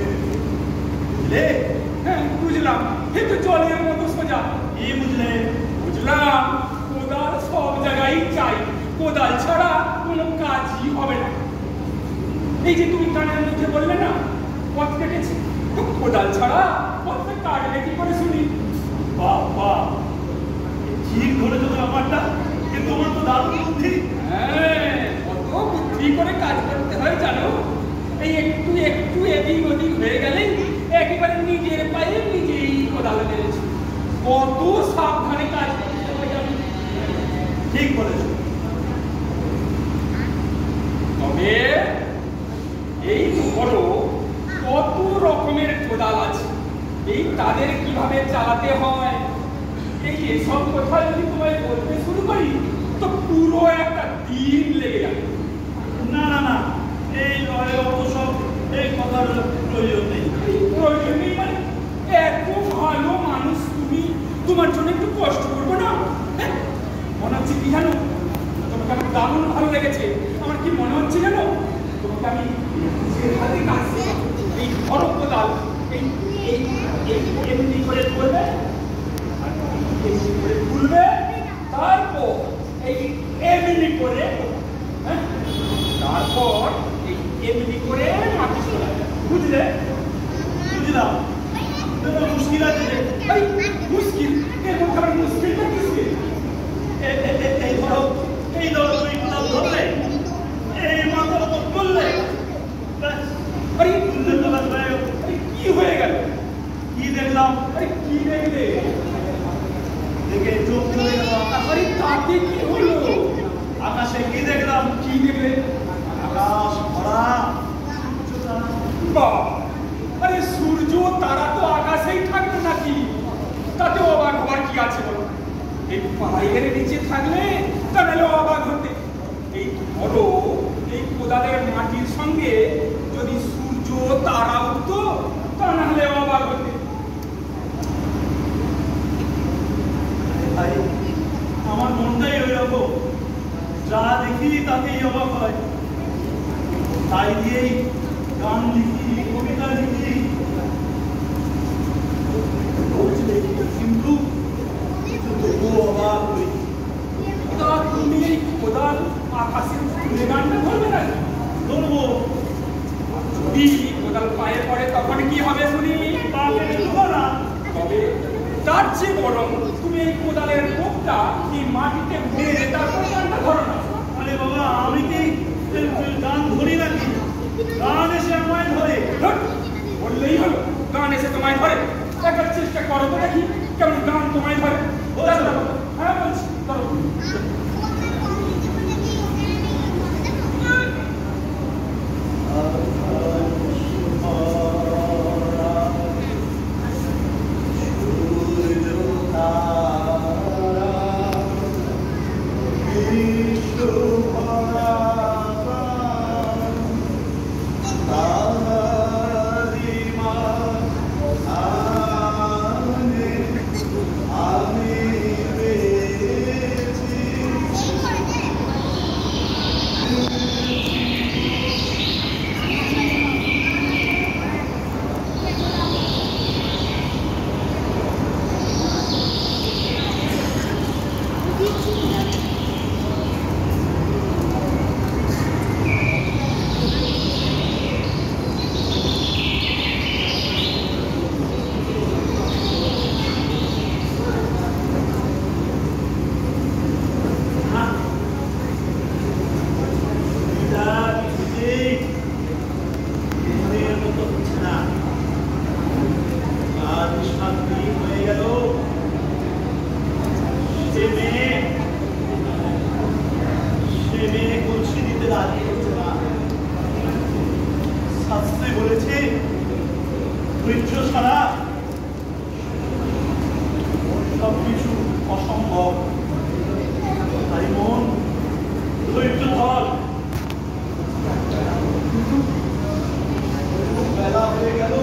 বুঝলে? হ্যাঁ বুঝলাম, এ তো জলের মতো সোজা। কি বুঝলে? বুঝলাম, কোদাল সব জায়গায় চাই, কোদাল ছাড়া কোনো কাজই হবে না। এই যে তুমি কানের মধ্যে বললে না পথ কেটেছে, তো কোদাল ছাড়া পথটা কাটবে কি করে শুনি? বাবা ঠিক ধরেছো তো ব্যাপারটা, কিন্তু আমার তো দারুণ বুদ্ধি। হ্যাঁ, কত বুদ্ধি করে কাজ করতে হয় জানো? এই একটু একটু এদিক ওদিক হয়ে গেলেই একেবারে নিজের পায়ে নিজেই কোদাল মেরেছে। কত সাবধানে কাজ করতে হয় জানো? ঠিক বলেছো। তবে এই ধরো কত রকমের কোদাল আছে, এই তাদের কিভাবে চালাতে হয়, এই এসব কথা যদি তোমায় বলতে শুরু করি তো পুরো একটা দিন লেগে যাবে। না না না, এই নয় অত সব এই কথার প্রয়োজন নেই। প্রয়োজন নেই মানে? এত ভালো মানুষ তুমি, তোমার জন্য একটু কষ্ট করবো না? হ্যাঁ, মনে হচ্ছে কি জানো, তোমাকে আমার দারুণ ভালো লেগেছে। আমার কি মনে হচ্ছে জানো, তোমাকে আমি যেভাবে কাজ শেখাবো, এই ধরো কোদাল, এই এই এই এমনি করে তুলবে, আর এমনি করে তুলবে, তারপর এই এমনি করে, হ্যাঁ, তারপর এই এমনি করে মাটি ফেলাবে। বুঝলে? বুঝলাম, কিন্তু মুশকিল আছে যে। এই মুশকিল, এর মধ্যে আবার মুশকিলটা কিসের? এই ধরো তুই কোথাও ধরলে, এই মাথার উপর তুললে, আরে তুললে তো ব্যাস হয়ে গেল। আরে কি হয়ে গেল? কি দেখলাম? আরে কি দেখলে? দেখে চোখ চলে গেল আকাশ। আরে তাতে কি হলো? আকাশে কি দেখলাম? কি দেখলে? আকাশ ভরা। বাহ! আরে সূর্য তারা তো আকাশেই থাকবে নাকি? তাতে অবাক হওয়ার কি আছে বলো? এই পায়ের নিচে থাকলে তাহলে অবাক হতে। এই ধরো এই কোদালের মাটির সঙ্গে যদি সূর্য তারা উঠতো তা না হলে অবাক হতে। ভাই, আমার মনটাই ওই রকম, যা দেখি তাতেই অবাক হয়। তাই দিয়েই গান লিখি, কবিতা লিখি। বুঝলে? কিন্তু তবুও অবাক হই। তা তুমি এই কোদাল আকাশের ফুলে গানটা ধরবে না? ধরবো, যদি কোদাল পায়ে পড়ে তখন কি হবে শুনি? তাকে দেখবো না। তবে তার চেয়ে বরং তুমি এই কোদালের মুখটা এই মাটিতে মেরে তারপর গানটা ধরো না। আরে বাবা, আমি কি গান ধরি নাকি? গান এসে আমায় ধরে। ধর, বললেই হলো গান এসে তোমায় ধরে। একবার চেষ্টা করো তো দেখি কেমন গান তোমায় ধরে। হ্যাঁ বলছি, ধরো। আমি ছাড়া সবকিছু অসম্ভব। তাই মন ধৈর্য ধর। বেলা হয়ে গেল,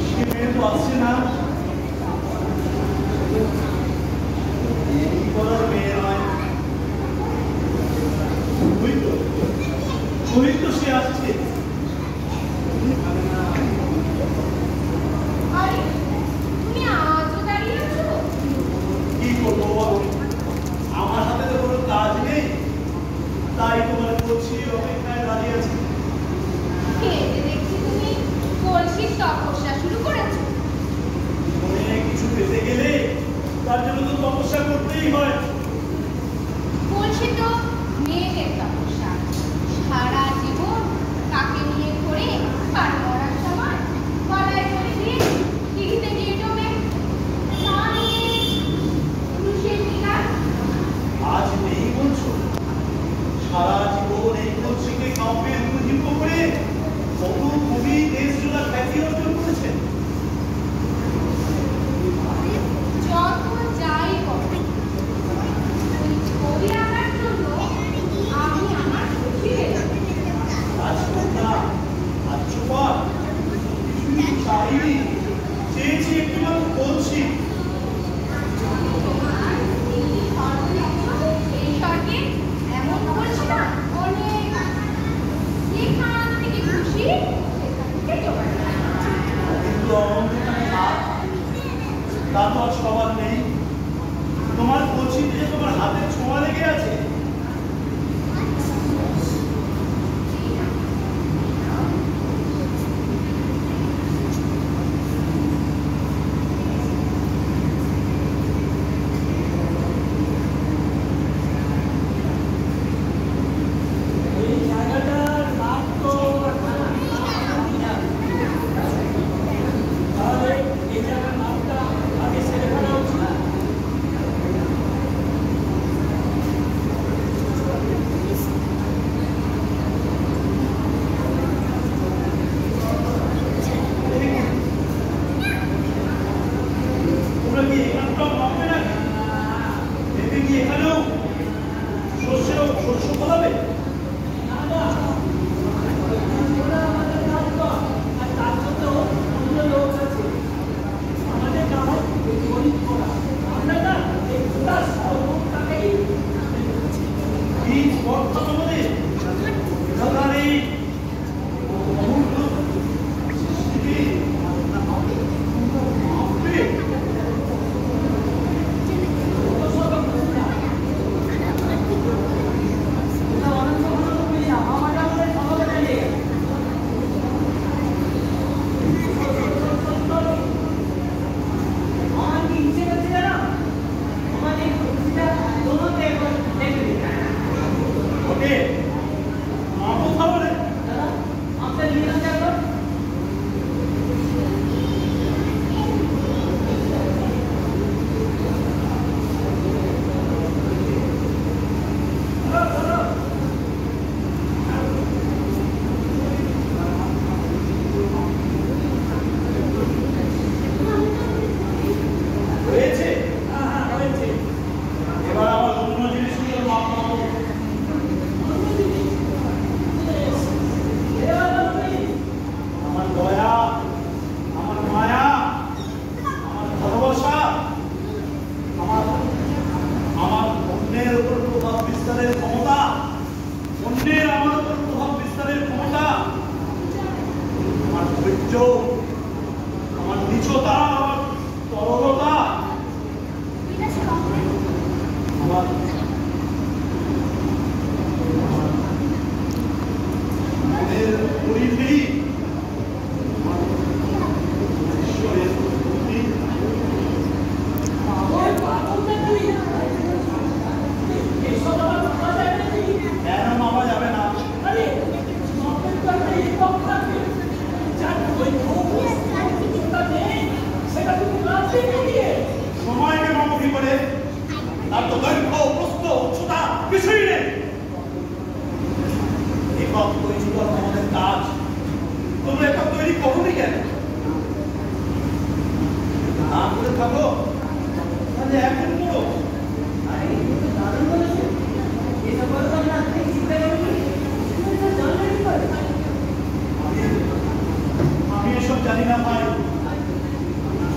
সে মেয়ে তো আসছে না। এই করার মেয়ে নয়, ওই তো সে আসছে। আরে তুমি আজও দাঁড়িয়ে আছো? কি করবো বলো, আমার হাতে তো কোনো কাজ নেই, তাই তোমার করছি, অপেক্ষায় দাঁড়িয়ে আছি। খেতে দেখছি তুমি কলসির তপস্যা শুরু করেছো। মনে কিছু পেতে গেলে তার জন্য তো তপস্যা করতেই হয়। কলসি তো মেয়েদের তপস্যা। সারা জীবন কাকে নিয়ে করে পার করার সময় গলায় করে দিয়ে দিঘিতে গিয়ে জমে তা নিয়ে পুরুষের বিকার। আজ নেই বলছো? সারা জীবন এই কলসিকে কাউকে উপজীব্য করে কত কবি দেশজোড়া খ্যাতি অর্জন করেছেন। যত যাই করো, ওই ছবি আঁকার জন্য আমি আমার খুশি পেলাম। রাজকন্যা, রাজ্যপাল, কিছুই চাইনি, চেয়েছি একটিমাত্র কলসি। তোমার এই স্বর্গে, এই স্বর্গে এমন করছি না, অনেক যেখান থেকে খুশি সেখান থেকে জোগাড় করা। কিন্তু অনন্তকালে হাত, তা তো আর সবার নেই। তোমার কলসিতে যে তোমার হাতের ছোঁয়া লেগে আছে। এই জায়গাটার নাম তো তাহলে এই জায়গার নামটা আগে সেরে ফেলা উচিত। তোমরা কি এখানটাও ভাববে নাকি? ভেবে কি এখানেও শস্য ফলাবে? না না, ওরা আমাদের কাজ কর, আর তার জন্য অন্য লোক আছে। আমাদের কাজ গরিব করা। আমরা না এই গোটা সর্বটাকেই কি স্পর্ধা তোমাদের? এখানকার এই অমূল্য সৃষ্টিকে ভাববে? ওকে, মাপো তাহলে। হয়েছে? এবার আমার অন্য জিনিসগুলো মাপ মাপো। আমার দয়া, আমার মায়া, আমার ভালোবাসা, আমার অন্যের উপর প্রভাব বিস্তারের ক্ষমতা, অন্যের আমার উপর প্রভাব বিস্তারের ক্ষমতা, আমার ধৈর্য, আমার নিচতা, আমার তরলতা, আমার মনের পরিধি, ঈশ্বরের প্রতি। এইসব আমার ভাবা যায় নাকি? কেন মাপা যাবে না? আরে মাপের তো একটা একক থাকে। যার দৈর্ঘ্য নেই, সেটা তুমি মাপবে কি দিয়ে? সময়কে মাপো কি করে? তার তো দৈর্ঘ্য, প্রস্থ, উচ্চতা কিছুই নেই। একক তৈরি করা আমাদের কাজ। তোমরা একক তৈরি করোনি কেন?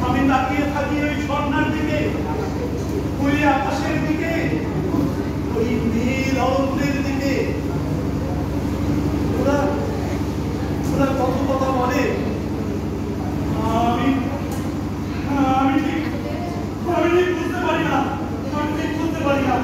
আমি তাকিয়ে থাকি ওই ঝর্ণার দিকে, ওই আকাশের দিকে, ওই নীল অরণ্যের দিকে। ওরা ওরা কত কথা বলে, আমি আমি ঠিক বুঝতে পারি না, আমি ঠিক বুঝতে পারি না।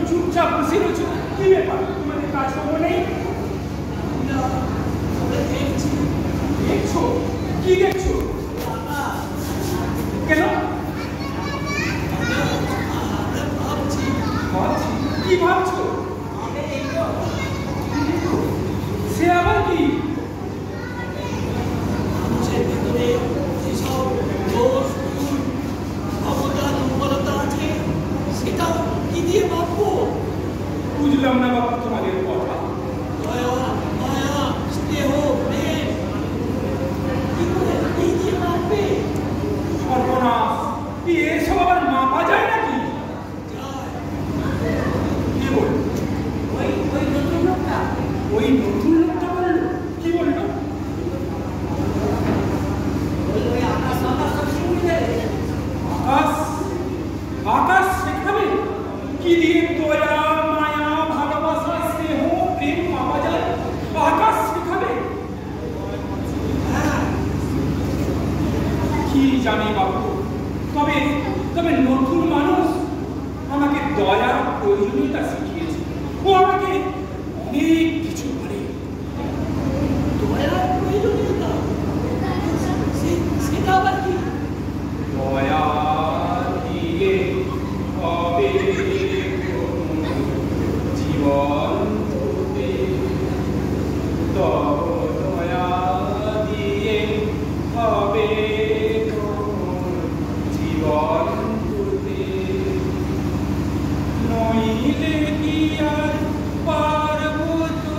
চুপচাপ বসে রয়েছে, কি ব্যাপার? তোমাদের কাজ খবর নেই? দেখছো? কি দেখছো? কেন? ভাবছি। কি ভাবছো? সে আবার কি? বুঝলাম না বাবা তোমাদের কথা। সর্বনাশ, এসব আবার মাপা যায় নাকি? কি বলল? ওই নতুন লোকটা বললো? কি বললো? আকাশ শেখাবে? কি দিয়ে দয়া, মায়া, ভালোবাসা, স্নেহ, প্রেম পাওয়া যায়? আকাশ শেখাবে? কি জানি বাবু, তবে নতুন মানুষ আমাকে দয়ার প্রয়োজনীয়তা শিখিয়েছে। ও আমাকে অনেক কিছু বলে। দয়া দিয়ে হবে জীবন হতে, তব দয়া দিয়ে হবে জীবন হতে, নইলে কি আর পারব তো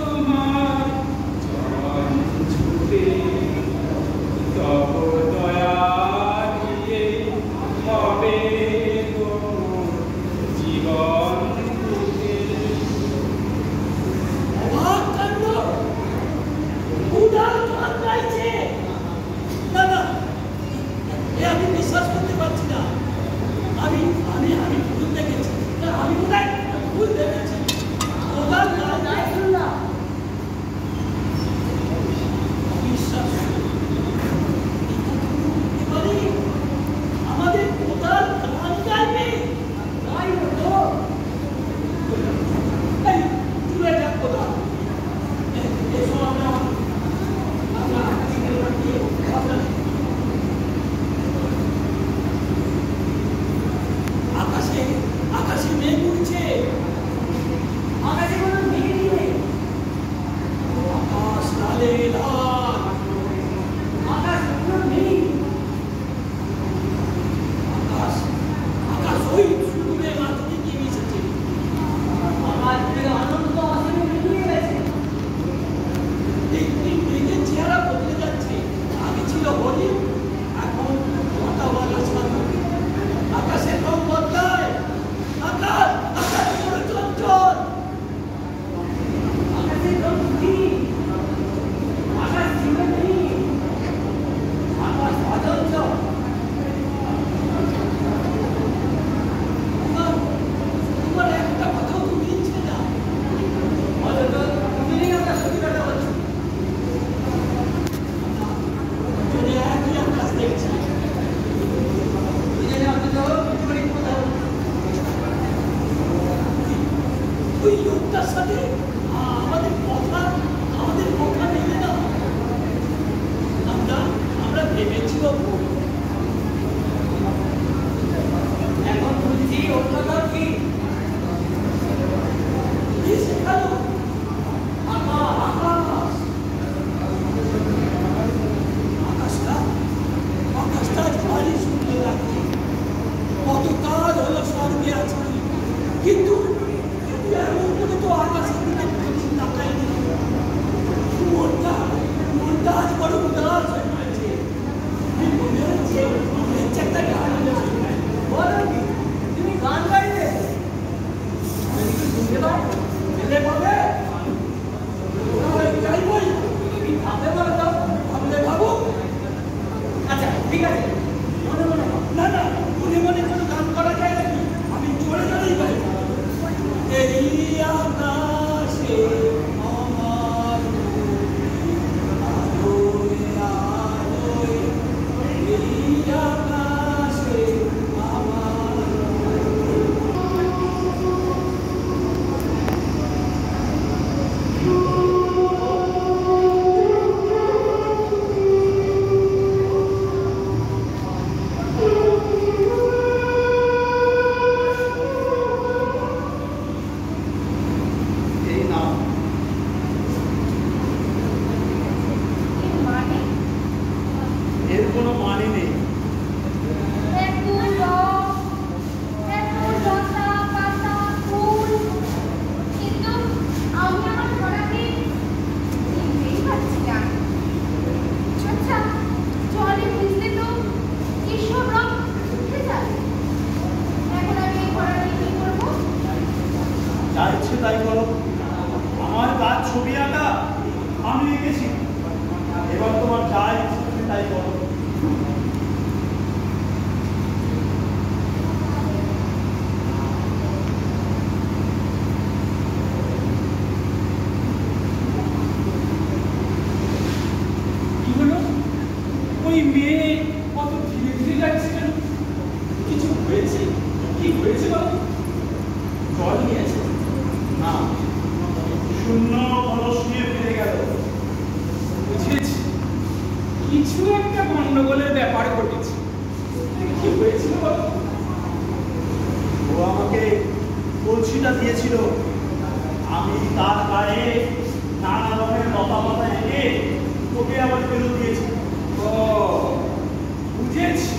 বাবু? এখন বুঝছি অন্যটা কি কি শেখালো? আকাশ। আকাশটা আজ ভারী সুন্দর লাগছে। কত কাল হলো স্বর্গে আছি, কিন্তু এমন করে তো আকাশের দিকে কোনোদিন তাকাইনি। মনটা আজ বড় উদাস হয়ে গেছে। মনে হচ্ছে একটা গান বলো কি তুমি গান গাইবে? মেলে পাবে গাইবই। তুমি ভাবতে পারো তো? ভাবলে ভাবো। আচ্ছা ঠিক আছে, মনে মনে ভাবো। না না, মনে মনে কোনো গান করা যায় নাকি? আমি জোরে জোরেই গাই। এই আকাশে আমার আলোয় আলোয়, এই আকাশে আমার এই নাও। এর মানে এর কোনো মানে নেই। এত রং, এত লতা পাতা ফুল, কিন্তু আমি আমার ধরাকে চিনতেই পারছি না। আচ্ছা, জলে ভিজলে তো এসব রং উঠে যাবে। এখন আমি এই ধরাকে কি করবো? যা ইচ্ছে তাই করো। আমার কাজ ছবি আঁকা, আমি এঁকেছি। এবার তোমার যা ইচ্ছে তুমি তাই করো। কি হলো? ওই মেয়ে কত ধীরে ধীরে যাচ্ছে কেন? কিছু হয়েছে? কি হয়েছে বাবু? জল নিয়েছে? না, শূন্য কলস নিয়ে ফিরে গেল। বুঝেছি, কিছু একটা গন্ডগোলের ব্যাপার ঘটেছে। কি হয়েছিল বাবু? ও আমাকে কলসিটা দিয়েছিল। আমি তার গায়ে নানা রঙের লতা পাতা এঁকে ওকে আবার ফেরত দিয়েছি। ও বুঝেছি,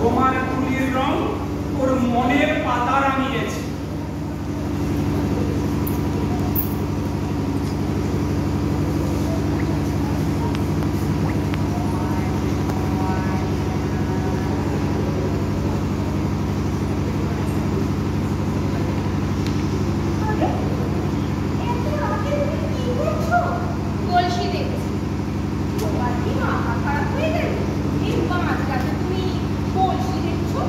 তোমার তুলির রং ওর মনের পাতা রাঙিয়েছে। আরে, এত রাতে তুমি কি করছো? কলসি দেখছি। তোমার কি মাথা খারাপ হয়ে গেল? এই মাঝরাতে তুমি কলসি দেখছো?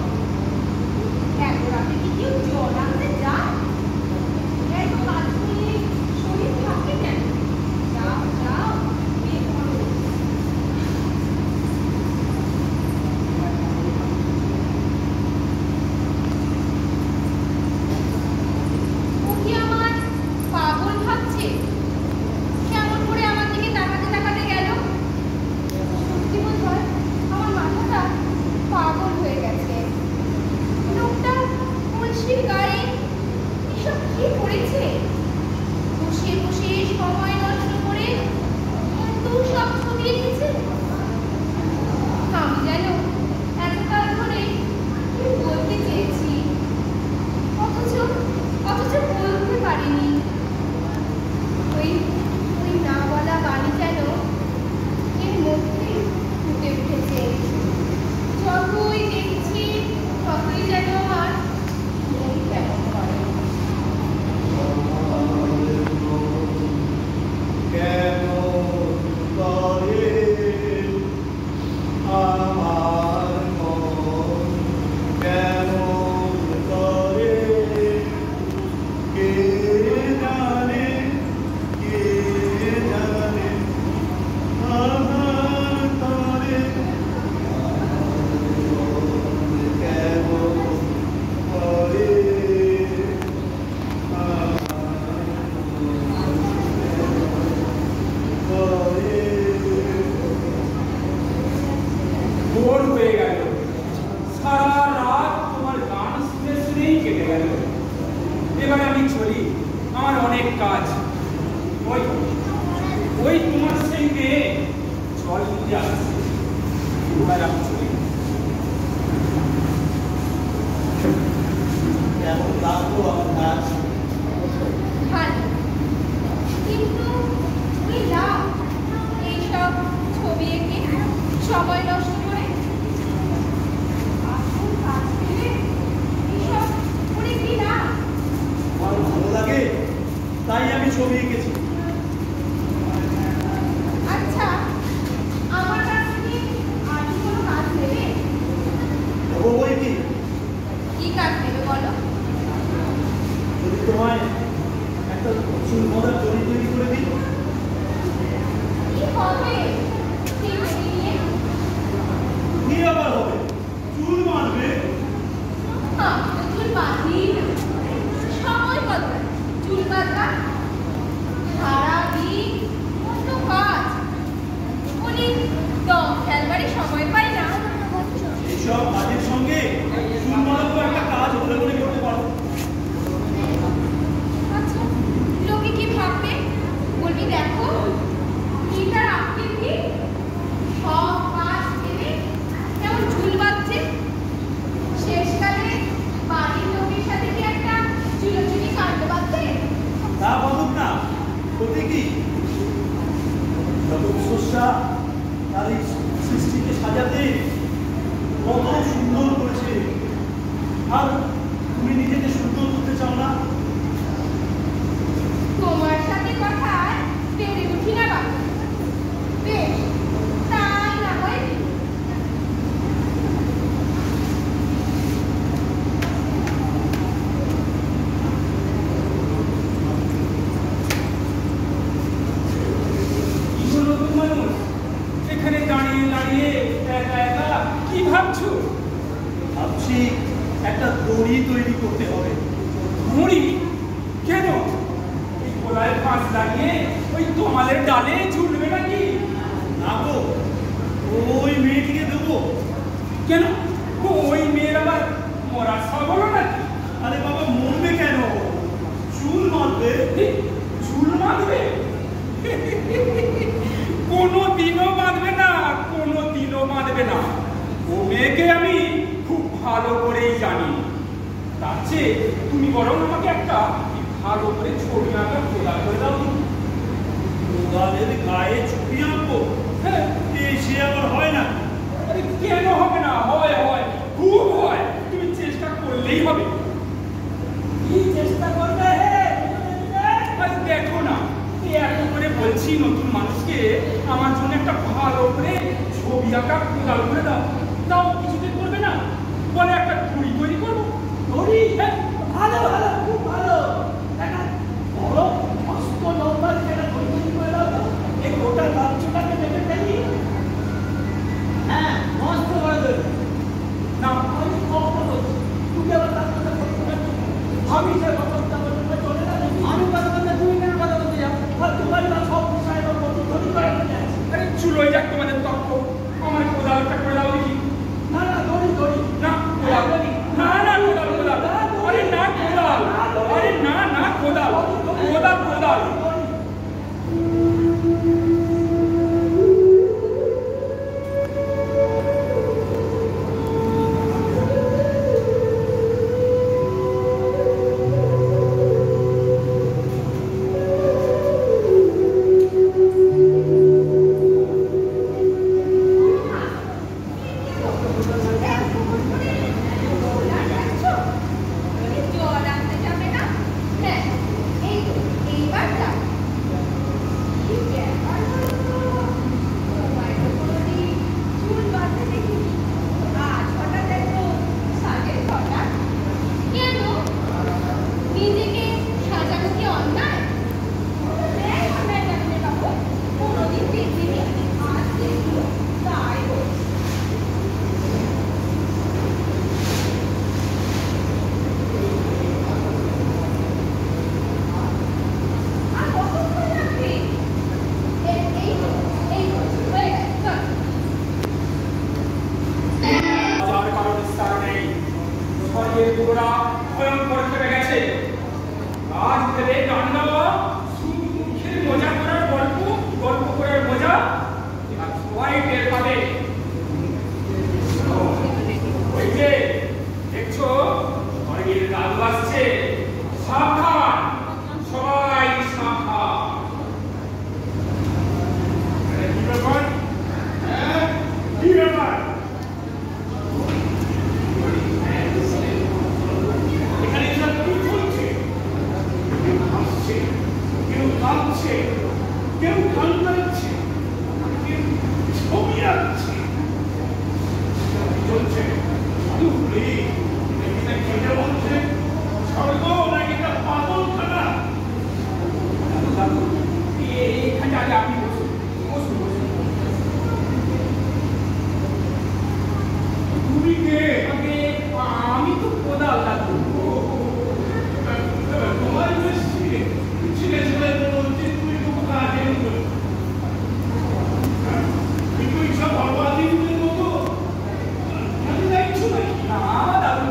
এত রাতে কি কেউ জল আনতে যায়? এত কাজ করলে শরীর থাকে কেন? যাও যাও, বের করো। ও কি আমার পাগল ভাবছে? কেমন করে আমার দিকে তাকাতে তাকাতে গেল? সত্যি বোধ হয় আমার মাথাটা পাগল হয়ে গেছে। লোকটা কলসির গায়ে এসব কি করেছে? বসে বসে সময় নষ্ট করে এত সব ছবি এঁকেছে। আমি যেন এতকাল ধরে কি বলতে চেয়েছি, অথচ বলতে পারিনি। ওই না বলা বাণী যেন এর মধ্যে ফুটে উঠেছে। যতই দেখছি ততই যেন আমার মন কেমন করে। কেমন করে আমার এবার আমি চলি। কেমন লাগলো আমার কাজ? ভালো, কিন্তু ওই লাভ এইসব ছবি এঁকে সময় নষ্ট করে আসল কাজ পেলে এইসব করে কি লাভ? আমার ভালো লাগে তাই আমি ছবি এঁকেছি। আচ্ছা, আমার কাছ থেকে আর কি কোনো কাজ নেবে? দেবো বই কি? কি কাজ নেবে বলো? যদি তোমায় একটা চুল মজার দড়ি তৈরি করে দিই? কি হবে সেই ছবি নিয়ে? কি আবার হবে? চুল মারবে। আমি তো চুল বাঁধি না, সময় কত চুল বাঁধা? সারাদিন কত কাজ, উনি দম ফেলবারই সময় পাই না। এইসব কাজের সঙ্গে চুল মারারও একটা কাজ হলে মনে করতে পারো। আচ্ছা, লোকে কি ভাববে? বলবি দেখো এটার আকৃতি সব কাজ ফেলে কেমন চুল বাঁধছে। শেষকালে বাড়ির লোকের সাথে কি একটা চুলোচুলি কাণ্ড বাঁধবে? তা বাবুক না, ক্ষতি কি? জগৎ স্রষ্টা তার এই সৃষ্টিকে সাজাতে কত সুন্দর করেছে, আর তুমি নিজেকে সুন্দর করতে চাও না? তোমার সাথে কথায় পেরে উঠি না বাবা। বেশ, তাই না হয়। কি হলো নতুন মানুষ? এখানে দাঁড়িয়ে দাঁড়িয়ে একা একা কি ভাবছো? ভাবছি একটা দড়ি তৈরি করতে হবে। মুড়ি? কেন? এই গোলায় ফাঁস লাগিয়ে ওই তোমালের ডালে ঝুলবে নাকি? না গো, ওই মেয়েটিকে দেবো। কেন? ওই মেয়ের আবার মরার সব হলো নাকি? আরে বাবা, মরবে কেন? চুল মারবে। চুল বাঁধবে? কোনো দিনও বাঁধবে না, কোনো দিনও বাঁধবে না। ও মেয়েকে আমি খুব ভালো করেই জানি। তার চেয়ে তুমি বরং আমাকে একটা ভালো করে ছবি আঁকা খোলা করে দাও। গোগালের গায়ে ছবি আঁকবো? হ্যাঁ। সে আবার হয় না। আরে কেন হবে না? হয়, হয়, খুব হয়। তুমি চেষ্টা করলেই হবে। কি চেষ্টা করবে হে? আরে দেখো না, এত করে বলছি নতুন মানুষকে আমার জন্য একটা ভালো করে ছবি আঁকা খোদাল করে দাও। তাও কিছুতে করবে না, বলে একটা ঘুড়ি তৈরি করবো। দড়ি? ভালো ভালো, খুব ভালো। একটা বড় মস্ত লম্বা একটা দড়ি তৈরি করে দাও তো। এই গোটা রাজ্যটাকে দেখে ফেলি। হ্যাঁ, মস্ত বড় দড়ি। না, আমি কখন বলছি, তুমি আবার তার কথা বলতে পারছো? আমি যে কথা বলতে চলে না দেখি। আমি কথা বলতে তুমি কেন কথা বলতে যাও? আর তোমার না সব বিষয় তৈরি করে নিয়ে যাচ্ছে। আরে চুলোই যাক তোমাদের তর্ক। আমার কোদালটা করে দাও দেখি। না না, দড়ি দড়ি। না কোদাল, না না কোদাল, কোদাল। আরে না কোদাল, আরে না না কোদাল, কোদাল, কোদাল। জল আনতে যাবে না? হ্যাঁ, এই তো, এইবার যাও। কি ব্যাপার হলো তো? তোমায় তো কোনোদিন চুল বাঁধতে দেখিনি। আজ হঠাৎ এত সাজের হঠাৎ? কেন? নিজেকে সাজানো কি অন্যায়? দেখ অন্যায় জানি না বাবু, কোনোদিন দেখিনি, আজ দেখলো, তাই বলছি। আর কতক্ষণ লাগবে? এই তো, হয়ে গেছে, চল। যার কারো বিস্তার নেই। স্বর্গের গোড়া ভয়ঙ্কর খেপে গেছে। আজ থেকে গান গাওয়া, শুধু মুখের মজা করার গল্প, গল্প করার মজা, আর সবাই টের পাবে। যাচ্ছে। কি চলছে? দুপুরি এটা কেটে বলছে স্বর্গ নাকি এটা পাগলখানা? এইখানে আগে আপনি বসুন বসুন বসুন। তুমি কে? আমি তো কোদাল দাদু। তোমার বেশ ছেলে ছেলে বলছে তুমি খুব কাজে কিন্তু এইসব বরবাদিনের মতো আমি দেখছো নাকি? না দাদু,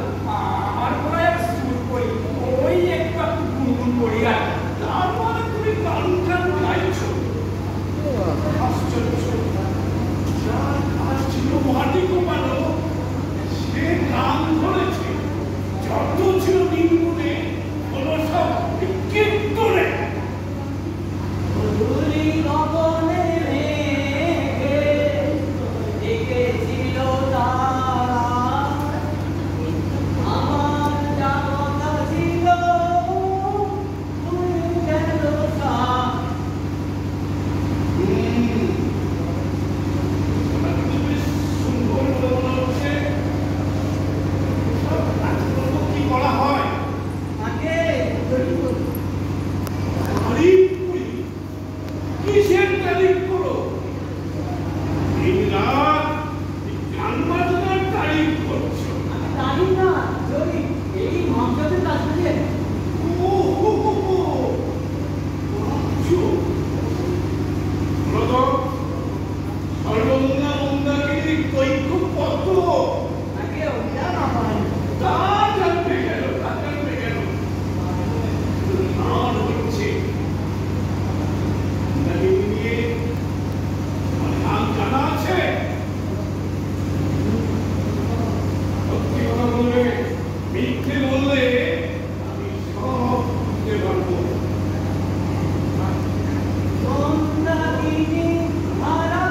আমার গলায় সুর করি, ওই একটু একটু গুনগুন করি আর কি। তার মানে তুমি গান টান গাইছো? আশ্চর্য। যার কাজ ছিল মাটি কোপানো সে গান ধরেছে, যত ছিল নিম্নে হলো সব কীর্তনে। ধুলি গগনে মেঘে ডেকেছিল তারা, আমার যা কথা ছিল তুমি গেল তা। ওটা কিন্তু বেশ সুন্দর বলে মনে হচ্ছে। সব কাজকর্ম কি করা হয়? আগে তারিফ করি? কিসের তারিফ করো? দিন রাত এই গান বাজনার তারিফ করছো। আমি জানি না যদি এই মঞ্চতে কাজ করে ও হো হো হো। ভাবছো? বলো তো, সর্বমঙ্গলা মন্দাকিনী কৈক্য কত? আগে ওটা না পারে। তা জানতে গেল, তা জানতে গেল। গান হচ্ছে মন্দাকিনী নিয়ে আমার গান জানা আছে? সত্যি কথা বলবে, মিথ্যে বললে আমি সব বুঝতে পারবো। মন্দাকিনী ধারা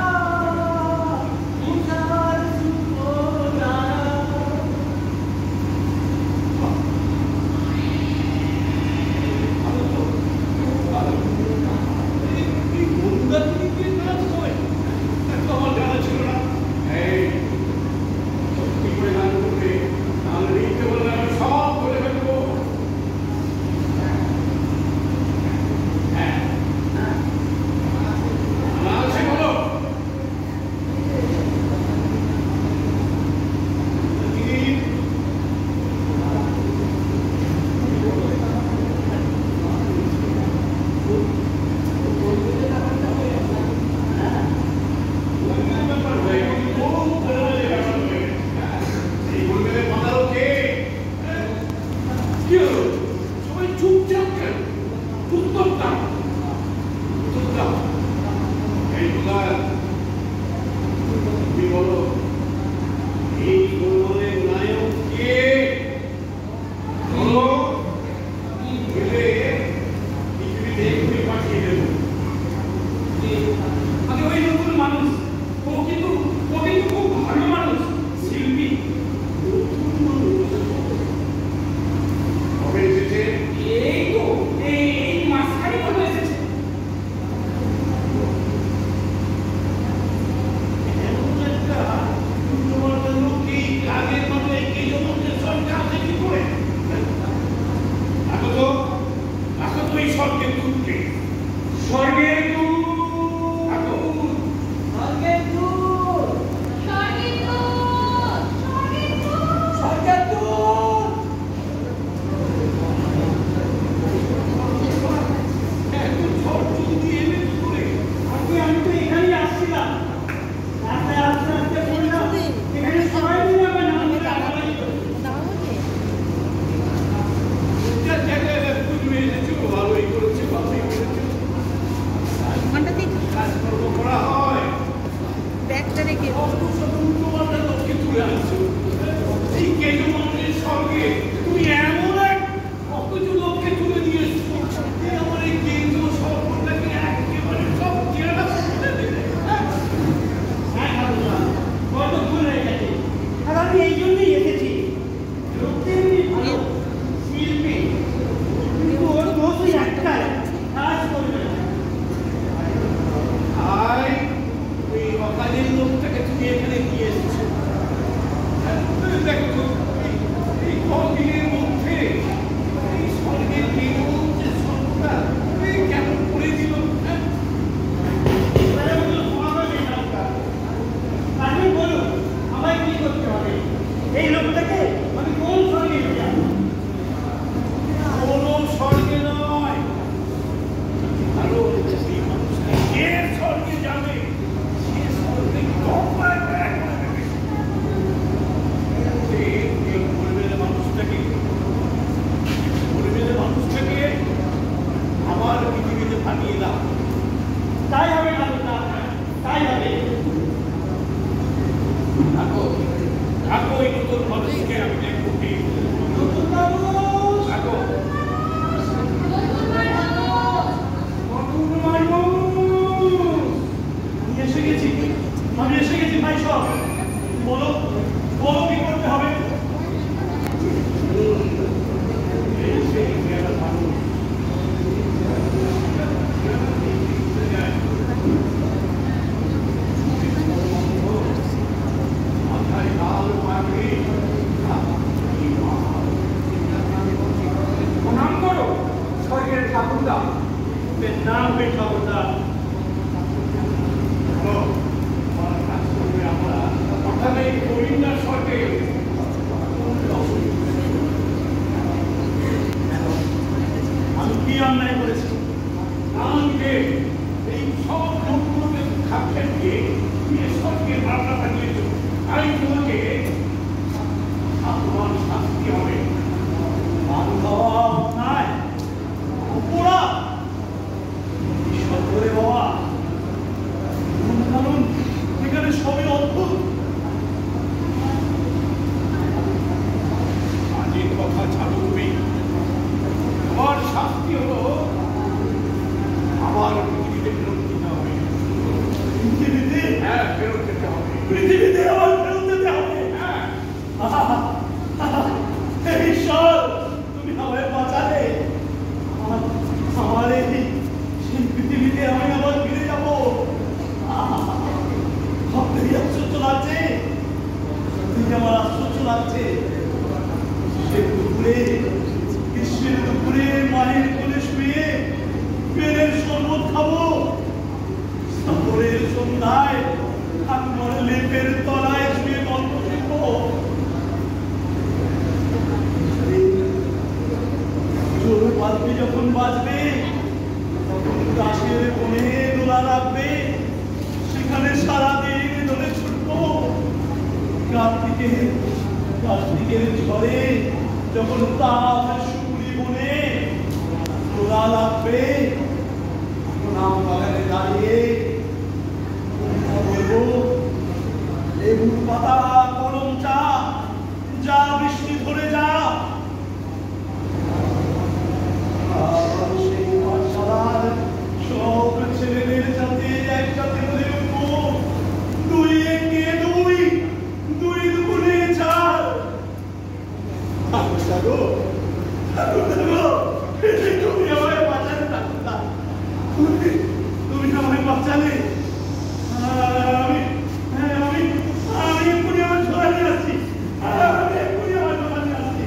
উষার সুতোরা। ভালো তো, খুব ভালো। এই মন্দাকিনীকে নাচ হয়? এত আমার জানা ছিল না। এই, সত্যি করে গান করবে, তাহলে লিখতে বললে আমি সব বলে ফেলবো। হ্যাঁ, জানা আছে বলো? মন্দাকিনী, পাঠিয়ে দেবো। আমি ওই নতুন মানুষ, ও কিন্তু খুব ভালো মানুষ, শিল্পী। কবে এসেছে? এই তো এই মাঝখানে মনে এসেছে। এমন একটা তোমার জন্য কি কাজের মতো এই জগতের সংখ্যা আছে কি করে? রাখো তো এই স্বর্গের দূতকে। স্বর্গের দূত রাখো। স্বর্গের দূত, স্বর্গের দূত, স্বর্গের দূত। সরকার তো এত ঝড় জলদি এলে কি করে? আগে আমি তো এখানেই আসছিলাম। রাস্তায় আসতে আসতে বললাম এখানে সবাই মিলে আমার নাম করে আগাবাজি করে। তুমি এসেছো, ভালোই করেছো, ভালোই করেছো। কাজকর্ম করা হয়। কত সব উল্টোপাল্টা লোককে তুলে আনছো। এই কেজো মানুষের সঙ্গে তুমি এমন এক অকৃত লোককে তুলে নিয়ে এসছো, যে আমার এই কেজো সর্বটাকে একেবারে সব চেহারা করে দেবে। হ্যাঁ ঠাকুরদা, বড্ড ভুল হয়ে গেছে। আর আমি এই জন্যই এসেছি। লোকটা এমনি ভালো, শিল্পী, কিন্তু ওর দোষ ওই একটাই, কাজ করবে না। আয় ওই অকাজের লোকটাকে আমি এসে গেছি ভাই সব। বলো বলো কি করতে হবে। এই সেই একটা মানুষ মাথায় লাল পাগড়ি, প্রণাম করো স্বর্গের ঠাকুরদা। নাম বে ঠাকুরদা। আমরা অর্থাৎ এই গোবিন্দার স্বর্গে আমি কি অন্যায় করেছি? আমাকে এই সব লোকগুলোকে খাপে দিয়ে তুমি স্বর্গে ভাবনা পাঠিয়েছ। আমি তোমাকে তোমার শাস্তি হবে। মান খাওয়া অন্যায়, অপরাধ, ঈশ্বর করে বাবা। কারণ এখানে সবই অদ্ভুত। আজের কথা ছাড়ো তুমি। আমার শাস্তি হলো আবার পৃথিবীতে ফেরত দিতে হবে। পৃথিবীতে? হ্যাঁ, ফেরত যেতে হবে। পৃথিবীতে আবার ফেরত যেতে হবে? হ্যাঁ। ঈশ্বর, তুমি আমায় বাঁচালে। আমার এই সেই পৃথিবীতে আমি আবার ফিরে যাবো। ভাবতেই আশ্চর্য লাগছে, আমার আশ্চর্য লাগছে। সে দুপুরে, গ্রীষ্মের দুপুরে মায়ের কোলে শুয়ে বেলের শরবত খাবো। সাগরের সন্ধ্যায় ঠাকুমার লেপের তলায় শুয়ে গল্প শিখবো। জোর বাজবে, যখন বাজবে তখন গাছের কোণে দোলা রাখবে, সেখানে সারাদিন দোলে ছুটবো। কার্তিকের ঝড়ে যখন তার শুকুরি বনে দোলা লাগবে, নাম বাগানে দাঁড়িয়ে বলবো, লেবুর পাতা কলম চা, যা বৃষ্টি ধরে যা। আর সেই পাঠশালার সব ছেলেদের সাথে একসাথে বলে উঠবো, দুই একে দুই, দুই দুগুণে চার। ঠাকুরদা, তুমি আমায় বাঁচালে। ঠাকুরদা, তুমি আমায় বাঁচালে। আমি এক্ষুনি আমার ছোড়া নিয়ে আসছি। আমি এক্ষুনি আমার ছোড়া নিয়ে আসছি।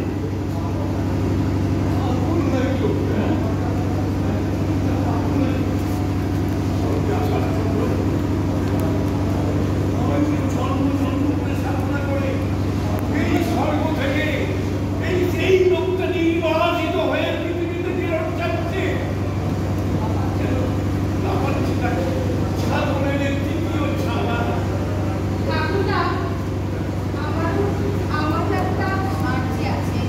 এই স্বর্গ থেকে এই লোকটা নির্বাচিত হয়ে পৃথিবীতে ফেরত যাচ্ছে। ছাগলের তৃতীয় ছাড়া। ঠাকুরদা, আমার একটা আর্জি আছে।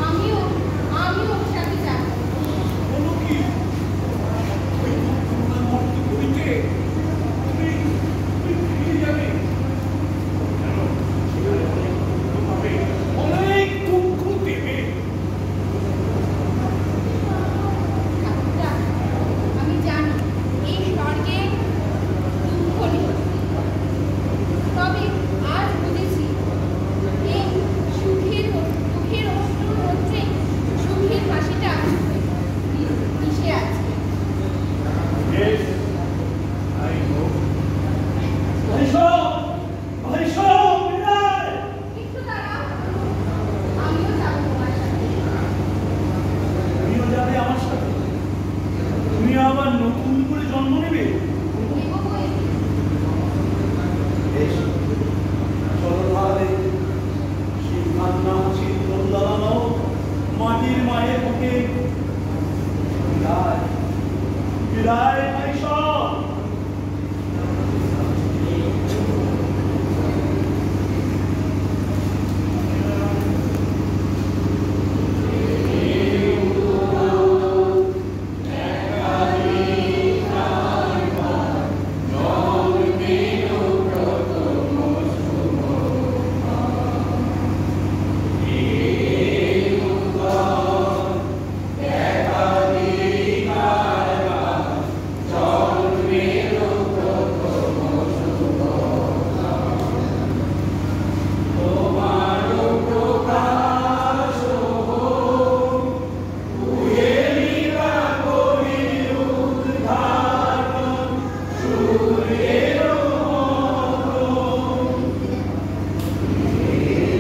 আমিও ওর সাথে যাব। বলো কি? ওই তোমার ভক্ত করিতে তুমি ফিরে যাবে। অনেক দুঃখ দেবে। ঠাকুরদা, আমি জানি এই স্বর্গে দুঃখ নেই, তবে আজ বুঝেছি এই দুঃখের অশ্রুর মধ্যে সুখের হাসিটা মিশে আছে। Yes, I know. ভাইসব, বিদায়। একটু দাঁড়াও, আমিও যাব তোমার সাথে। তুমিও যাবে আমার সাথে? তুমি আবার নতুন করে জন্ম নেবে? নেব বই। বেশ, চলো তাহলে সেই কান্না হাসির দোল দাঁড়ানো মাটির মায়ের বুকে। বিদায়, বিদায় ভাইসব।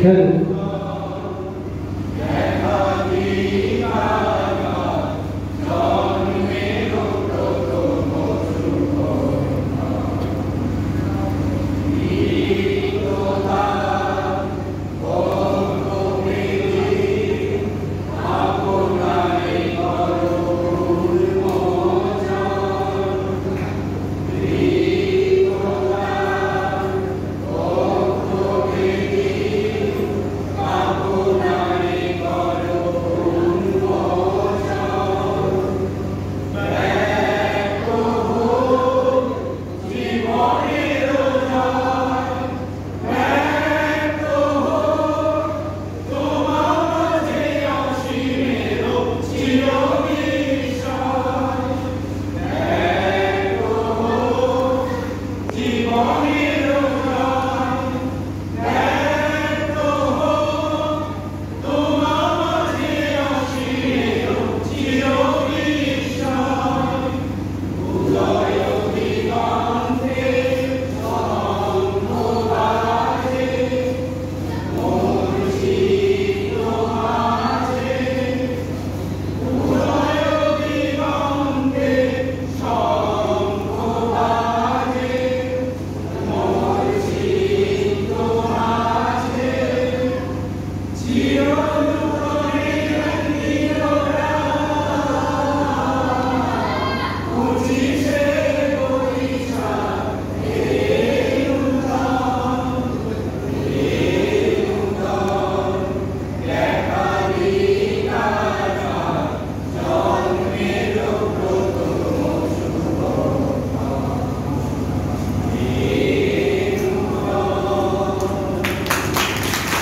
কেন